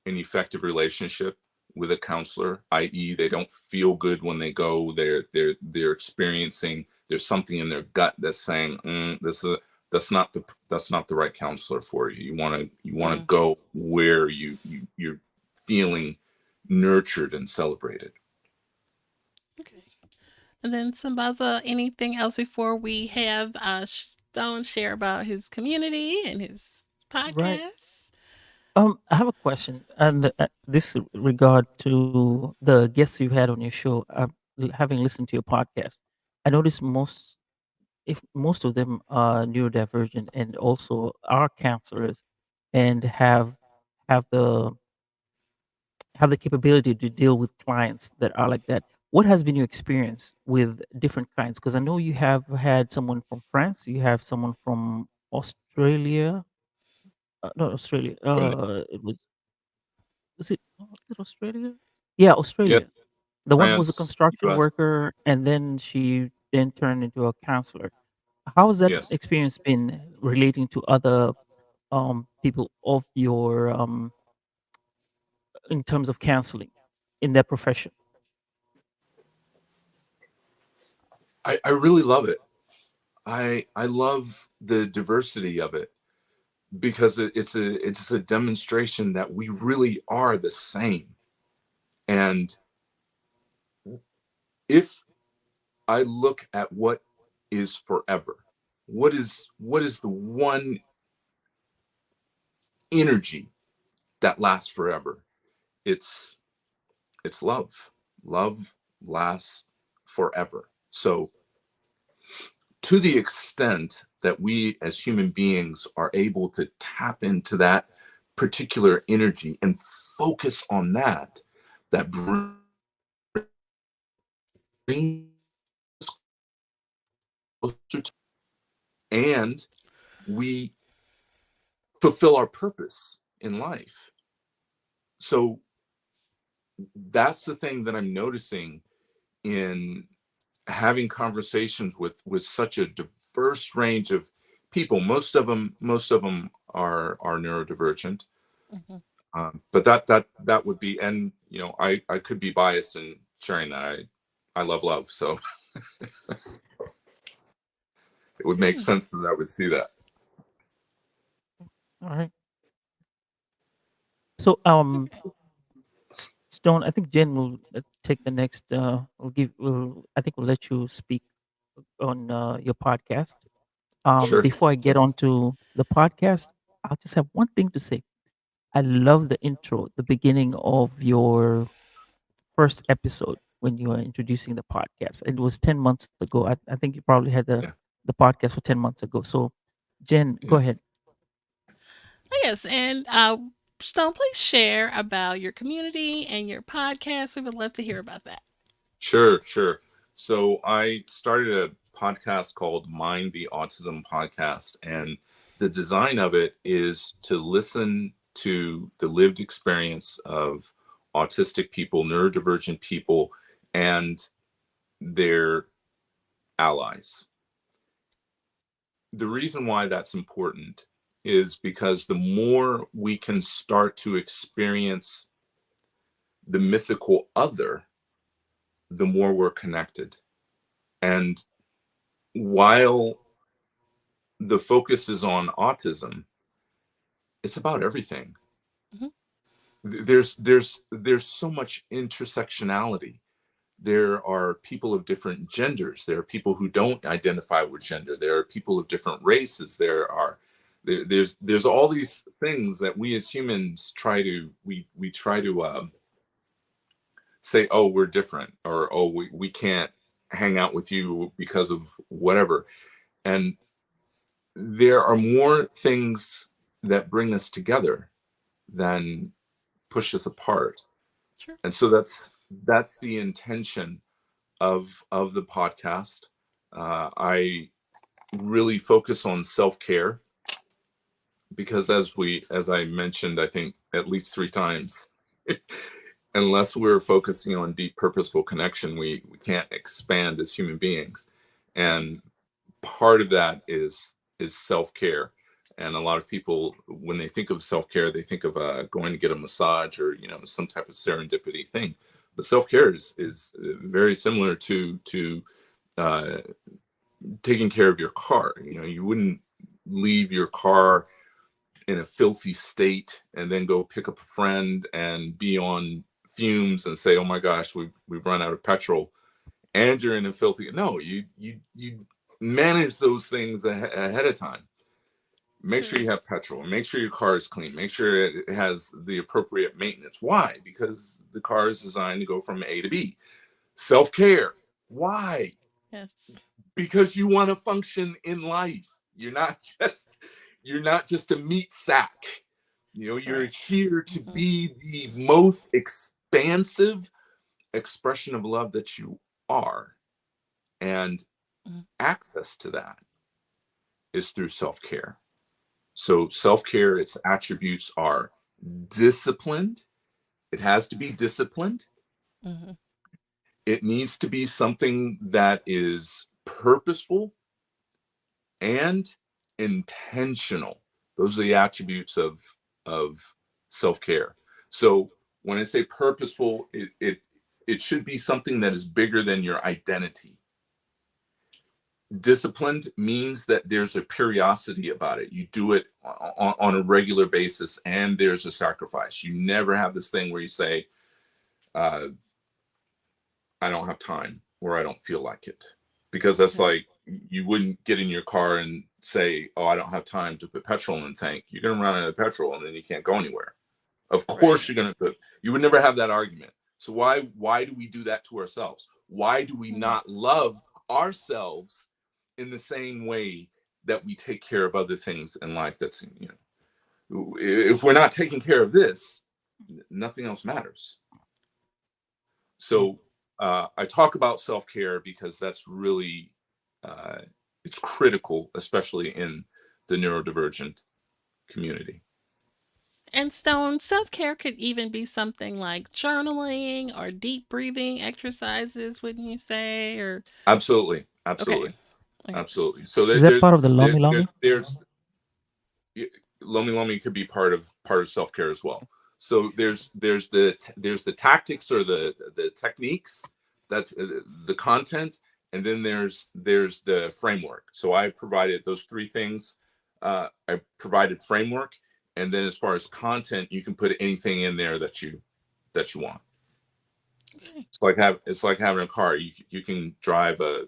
an effective relationship with a counselor, i.e., they don't feel good when they go. They're experiencing, there's something in their gut that's saying, that's not the right counselor for you. You want to Mm. go where you're feeling nurtured and celebrated. Okay. And then Sambaza, anything else before we have Stone share about his community and his Right. podcast? I have a question, and this regard to the guests you've had on your show. Having listened to your podcast, I noticed if most of them are neurodivergent and also are counselors, and have the have the capability to deal with clients that are like that. What has been your experience with different kinds? Because I know you have had someone from France, you have someone from Australia. Not Australia. Right. Was it Australia? Yeah, Yes. Australia. The one who was a France, construction US. worker, and then she then turned into a counselor. How has that Yes. experience been relating to other people of your in terms of counseling in their profession? I really love it. I love the diversity of it because it's a demonstration that we really are the same. And if I look at what is forever, what is the one energy that lasts forever? It's it's love. Love lasts forever. So to the extent that we as human beings are able to tap into that particular energy and focus on that brings us closer to, and we fulfill our purpose in life. So that's the thing that I'm noticing in having conversations with such a diverse range of people. Most of them are neurodivergent. Hmm. But that would be, and I could be biased in sharing that. I love love, so it would make Yeah. sense that I would see that. All right. So, Stone, I think Jen will take the next. I think we'll let you speak on your podcast. Sure. Yes. Before I get on to the podcast, I'll just have one thing to say. I love the intro, the beginning of your first episode when you were introducing the podcast. It was 10 months ago. I think you probably had Yeah. the podcast for 10 months ago. So, Jen, go Yeah. ahead. Yes. And Stone, please share about your community and your podcast. We would love to hear about that. Sure. So I started a podcast called Mind the Autism Podcast, and the design of it is to listen to the lived experience of autistic people, neurodivergent people, and their allies. The reason why that's important is because the more we can start to experience the mythical other, the more we're connected. And while the focus is on autism, it's about everything. Hmm. There's so much intersectionality. There are people of different genders. There are people who don't identify with gender. There are people of different races. There's all these things that we as humans we try to say, oh, we're different, or oh, we can't hang out with you because of whatever. And there are more things that bring us together than push us apart. Sure. And so that's the intention of the podcast. I really focus on self-care because as I mentioned, I think at least 3 times, unless we're focusing on deep purposeful connection, we can't expand as human beings. And part of that is self-care. And a lot of people, when they think of self-care, they think of going to get a massage or some type of serendipity thing. But self-care is very similar to uh, taking care of your car. You wouldn't leave your car in a filthy state and then go pick up a friend and be on fumes and say, oh my gosh, we've run out of petrol, and you're in a filthy. No, you manage those things ahead of time. Make sure True. you have petrol, make sure your car is clean, make sure it has the appropriate maintenance. Why? Because the car is designed to go from A to B. Self-care. Why? Yes. Because you want to function in life. You're not just a meat sack. You're Right. here to Mm-hmm. be the most expansive expression of love that you are. And Mm-hmm. access to that is through self-care. So self-care, its attributes are disciplined. It has to be disciplined. Mm-hmm. It needs to be something that is purposeful and intentional. Those are the attributes of self-care. So when I say purposeful, it should be something that is bigger than your identity. Disciplined means that there's a periodicity about it. You do it on a regular basis, and there's a sacrifice. You never have this thing where you say, uh, I don't have time, or I don't feel like it. Because that's Okay. like, you wouldn't get in your car and say, oh, I don't have time to put petrol in the tank. You're going to run out of petrol, and then you can't go anywhere. Of course, Right. you're going to put, you would never have that argument. So why do we do that to ourselves? Why do we Mm-hmm. not love ourselves in the same way that we take care of other things in life? That's, if we're not taking care of this, nothing else matters. Mm. So I talk about self-care because that's really, uh, it's critical, especially in the neurodivergent community. And Stone, self care could even be something like journaling or deep breathing exercises, wouldn't you say? Or Absolutely, okay, absolutely, okay, absolutely. So Is that part of the Lomi Lomi? there's Lomi Lomi could be part of self-care as well. So there's the tactics, or the techniques, that's the content, and then there's the framework. So I provided those three things. I provided framework, and then as far as content, you can put anything in there that you want. okay. It's like having a car. You can drive a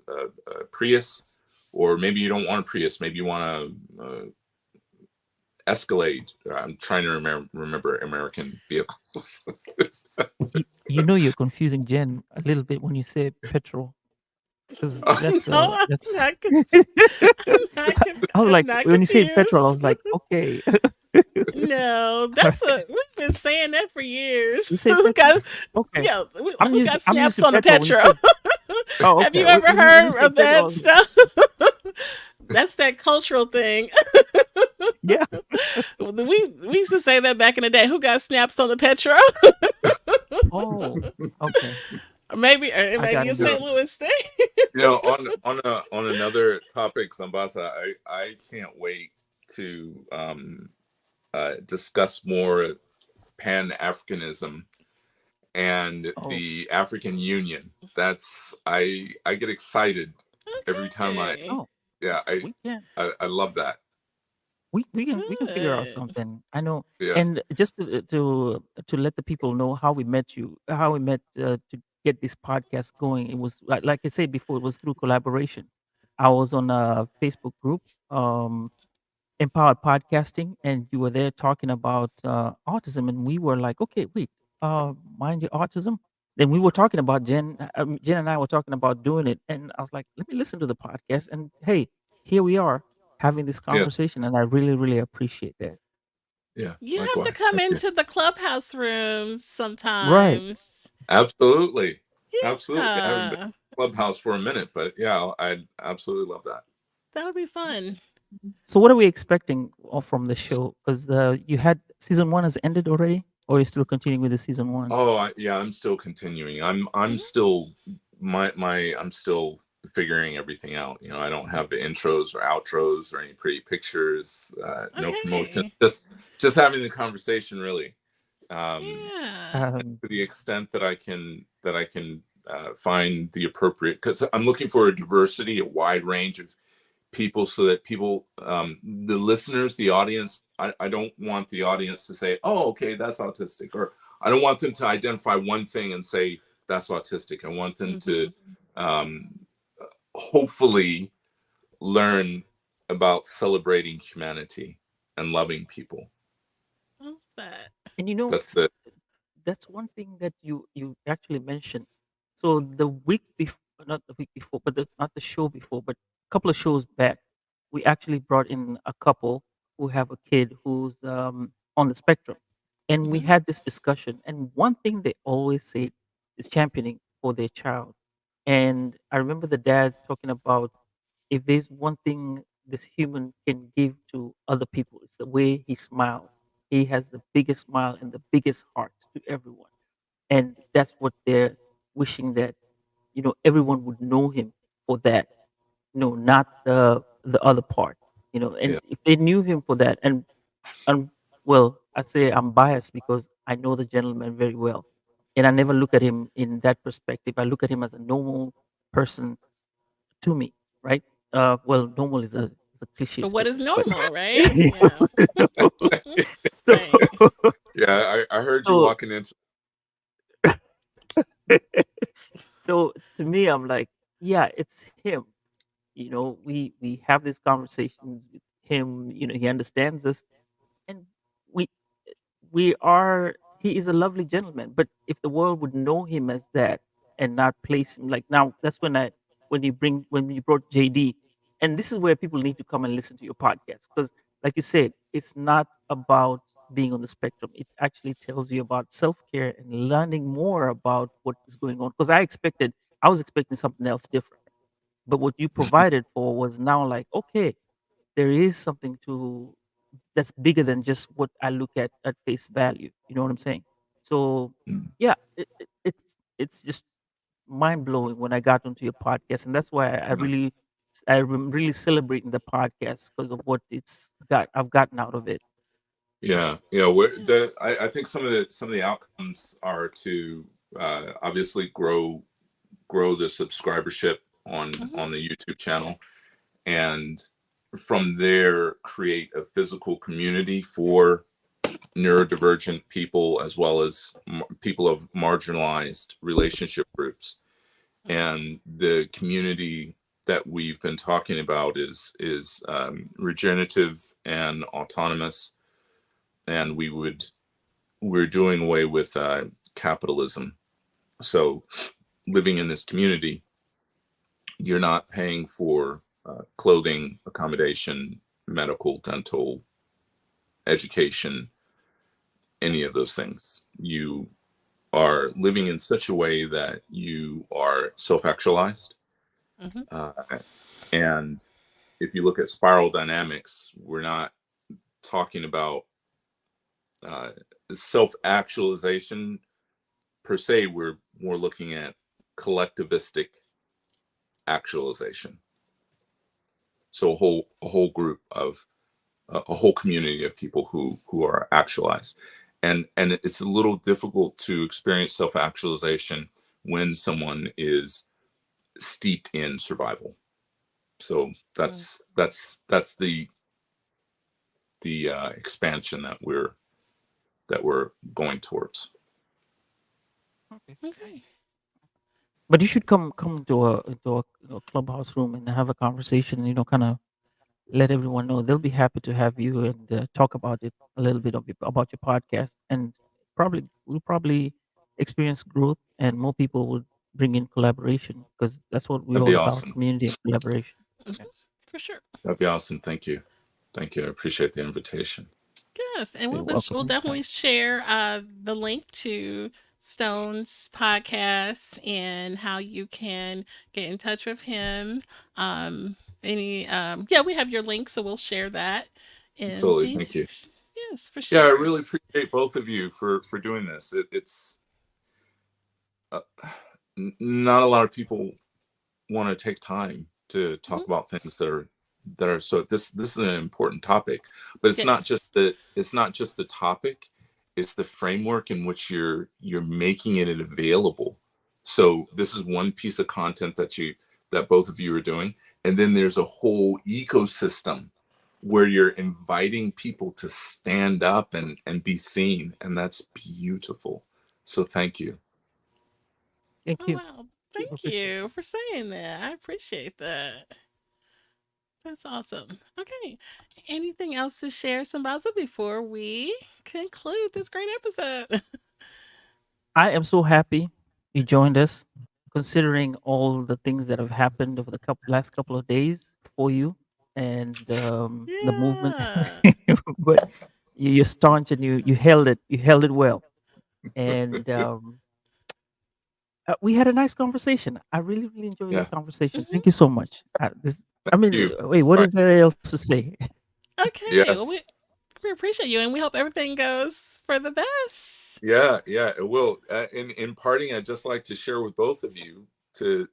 Prius, or maybe you don't want a Prius. Maybe you want a Escalade. I'm trying to remember American vehicles. You're confusing Jen a little bit when you say petrol, because No, that's. I'm not. I was I'm like, not when you say petrol, I confused. was like, okay. No, Alright. we've been saying that for years. You say Who petrol? got Okay. yeah? Who got I'm used snaps to on the petrol when you petro? say. Oh, Have okay. you ever When you heard say of petrol, I that was like, stuff? That's that cultural thing. yeah. We used to say that back in the day. Who got snaps on the petro? Oh, okay. Or I maybe got a it Yeah. St. now. Louis thing. On another topic, Sambaza, I can't wait to discuss more Pan-Africanism and Oh, the African Union. I get excited every time I Okay, oh, yeah I we can. I love that. We can figure out good. something. I know. Yeah. And just to let the people know how we met you, how we met to get this podcast going. It was like I said before, it was through collaboration. I was on a Facebook group, um, Empowered Podcasting, and you were there talking about autism, and we were like, okay, wait, mind your autism. Then we were talking about Jen and I were talking about doing it, and I was like, let me listen to the podcast, and hey, here we are having this Yeah. conversation, and I really, really appreciate that. Yeah. You have to Likewise. come Thank you. into the clubhouse rooms Right. sometimes. Absolutely. Absolutely. I haven't been Yeah, to Clubhouse for a minute, but yeah, I absolutely love that. that would be fun. So, what are we expecting from the show? Because you had season one has ended already, or you're still continuing with the season one? Oh, yeah, I'm still continuing. I'm Mhm. still I'm still figuring everything out. I don't have the intros or outros or any pretty pictures, no promotion, Okay. just having the conversation, really. Yeah. Um, To the extent that I can find the appropriate, because I'm looking for a diversity, a wide range of people, so that people, the listeners, the audience, I don't want the audience to say, oh, okay, that's autistic, or I don't want them to identify one thing and say that's autistic. I want them to, Mm-hmm. um, hopefully, learn about celebrating humanity and loving people. Love that. and That's the that's one thing that you actually mentioned. So the week before, not the week before, but not the show before, but a couple of shows back, we actually brought in a couple who have a kid who's on the spectrum, and we Mm-hmm. had this discussion. And one thing they always say is championing for their child. And I remember the dad talking about, if there's one thing this human can give to other people, it's the way he smiles. He has the biggest smile and the biggest heart to everyone. And that's what they're wishing, that, everyone would know him for that, not the other part. yeah And if they knew him for that, and well, I say I'm biased because I know the gentleman very well. And I never look at him in that perspective. I look at him as a normal person to me, right? Well, normal is a cliche But what is statement, but normal, right? Yeah. so Right. yeah. I heard you so walking into. so to me, I'm like, yeah, it's him. We have these conversations with him. He understands us, and we he is a lovely gentleman. But if the world would know him as that and not place him like now, that's when you brought JD. And this is where people need to come and listen to your podcast, because like you said, it's not about being on the spectrum. It actually tells you about self-care and learning more about what is going on, because I was expecting something else different. But what you provided for was now like, okay, there is something to that's bigger than just what I look at face value. You know what I'm saying? So yeah, it's just mind blowing when I got onto your podcast, and that's why I'm really celebrating the podcast because of what I've gotten out of it. Yeah. I think some of the outcomes are to, obviously grow the subscribership Mm-hmm. on the YouTube channel, and from there create a physical community for neurodivergent people, as well as people of marginalized relationship groups. Mm-hmm. And the community that we've been talking about is regenerative and autonomous, and we're doing away with capitalism. So living in this community, you're not paying for clothing, accommodation, medical, dental, education, any of those things. You are living in such a way that you are self-actualized. Mm-hmm. Uh, and if you look at spiral dynamics, we're not talking about uh, self-actualization per se. We're more looking at collectivistic actualization. So a whole group of a whole community of people who are actualized, and it's a little difficult to experience self-actualization when someone is steeped in survival. So that's the expansion that we're going towards. Okay, Okay. nice. But you should come to a clubhouse room and have a conversation. Kind of let everyone know. They'll be happy to have you and talk about it a little bit about your podcast, and we'll probably experience growth, and more people will bring in collaboration, because that's what we're That'd all be about: awesome. community and collaboration. Mm-hmm. Yeah. For sure. That'd be awesome. Thank you. I appreciate the invitation. Yes, and You're we'll welcome anytime. definitely share the link to Stone's podcast and how you can get in touch with him. Any Yeah, we have your link, so we'll share that in Absolutely. the Thank you. yes, for Yeah, I sure. really appreciate both of you for doing this. It's uh, not a lot of people want to take time to Mhm. talk about things that are so this is an important topic, but Yes. it's not just the topic, it's the framework in which you're making it available. So this is one piece of content that both of you are doing, and then there's a whole ecosystem where you're inviting people to stand up and be seen, and that's beautiful. So thank you. Thank Oh you. wow. Thank you. Thank Appreciate it. you for saying that. I appreciate that. That's awesome. Okay. Anything else to share, Sambaza, before we conclude this great episode? I am so happy you joined us, considering all the things that have happened over the last couple of days for you and the movement. Yeah. But you're staunch and you held it. You held it well. And we had a nice conversation. I really, really enjoyed Yeah, this conversation. Hmm. Thank you so much. thank I mean, you. wait, what Bye. is there else to say? Okay. Well, Yes. we appreciate you and we hope everything goes for the best. Yeah, yeah, it will. In parting, I'd just like to share with both of you to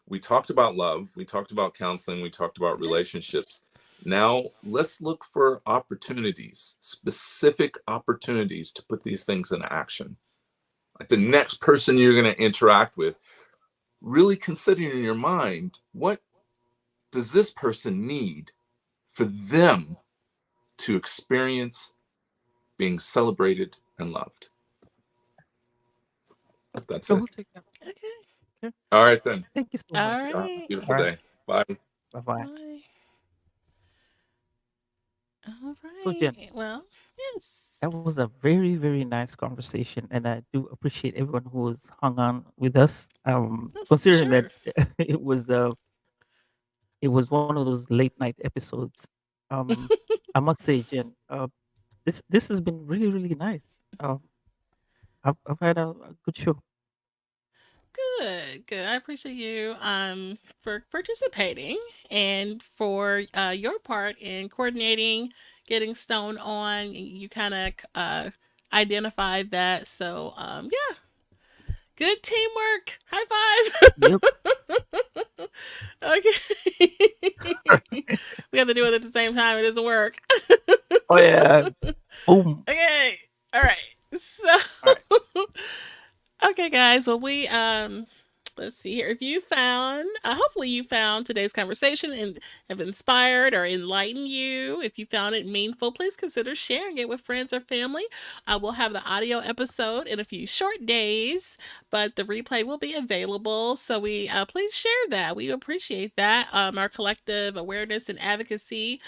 we talked about love, we talked about counseling, we talked about Okay. relationships. Now let's look for opportunities, specific opportunities to put these things into action. Like the next person you're going to interact with, really consider in your mind, what does this person need for them to experience being celebrated and loved? That's So it. we'll take that. Okay. Okay. All right then. Thank you so All much. right. All Beautiful right. day. Bye. Bye bye. Bye. All So Jen, right. Well, yes. that was a very, very nice conversation, and I do appreciate everyone who was hung on with us. That's for Considering that sure. it was uh, it was one of those late night episodes. Um, I must say, Jen, this has been really, really nice. Um, I've had a good show. Good, good. I appreciate you for participating and for your part in coordinating, getting Stone on. You kind of identified that, so yeah, good teamwork. High Yep. five. Okay, we have to do it at the same time. It doesn't work. Oh yeah. Boom. Okay, all right. All right. So okay, guys. Well, we let's see here. If you found, hopefully you found today's conversation and have inspired or enlightened you. If you found it meaningful, please consider sharing it with friends or family. We'll have the audio episode in a few short days, but the replay will be available. So we please share that. We appreciate that. Our collective awareness and advocacy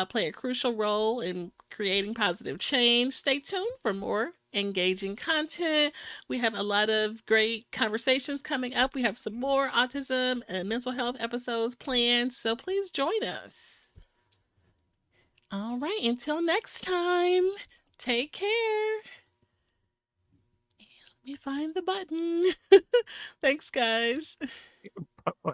play a crucial role in creating positive change. Stay tuned for more engaging content. We have a lot of great conversations coming up. We have some more autism and mental health episodes planned, so please join us. All right, until next time, take care. Let me find the button. Thanks, guys. Bye.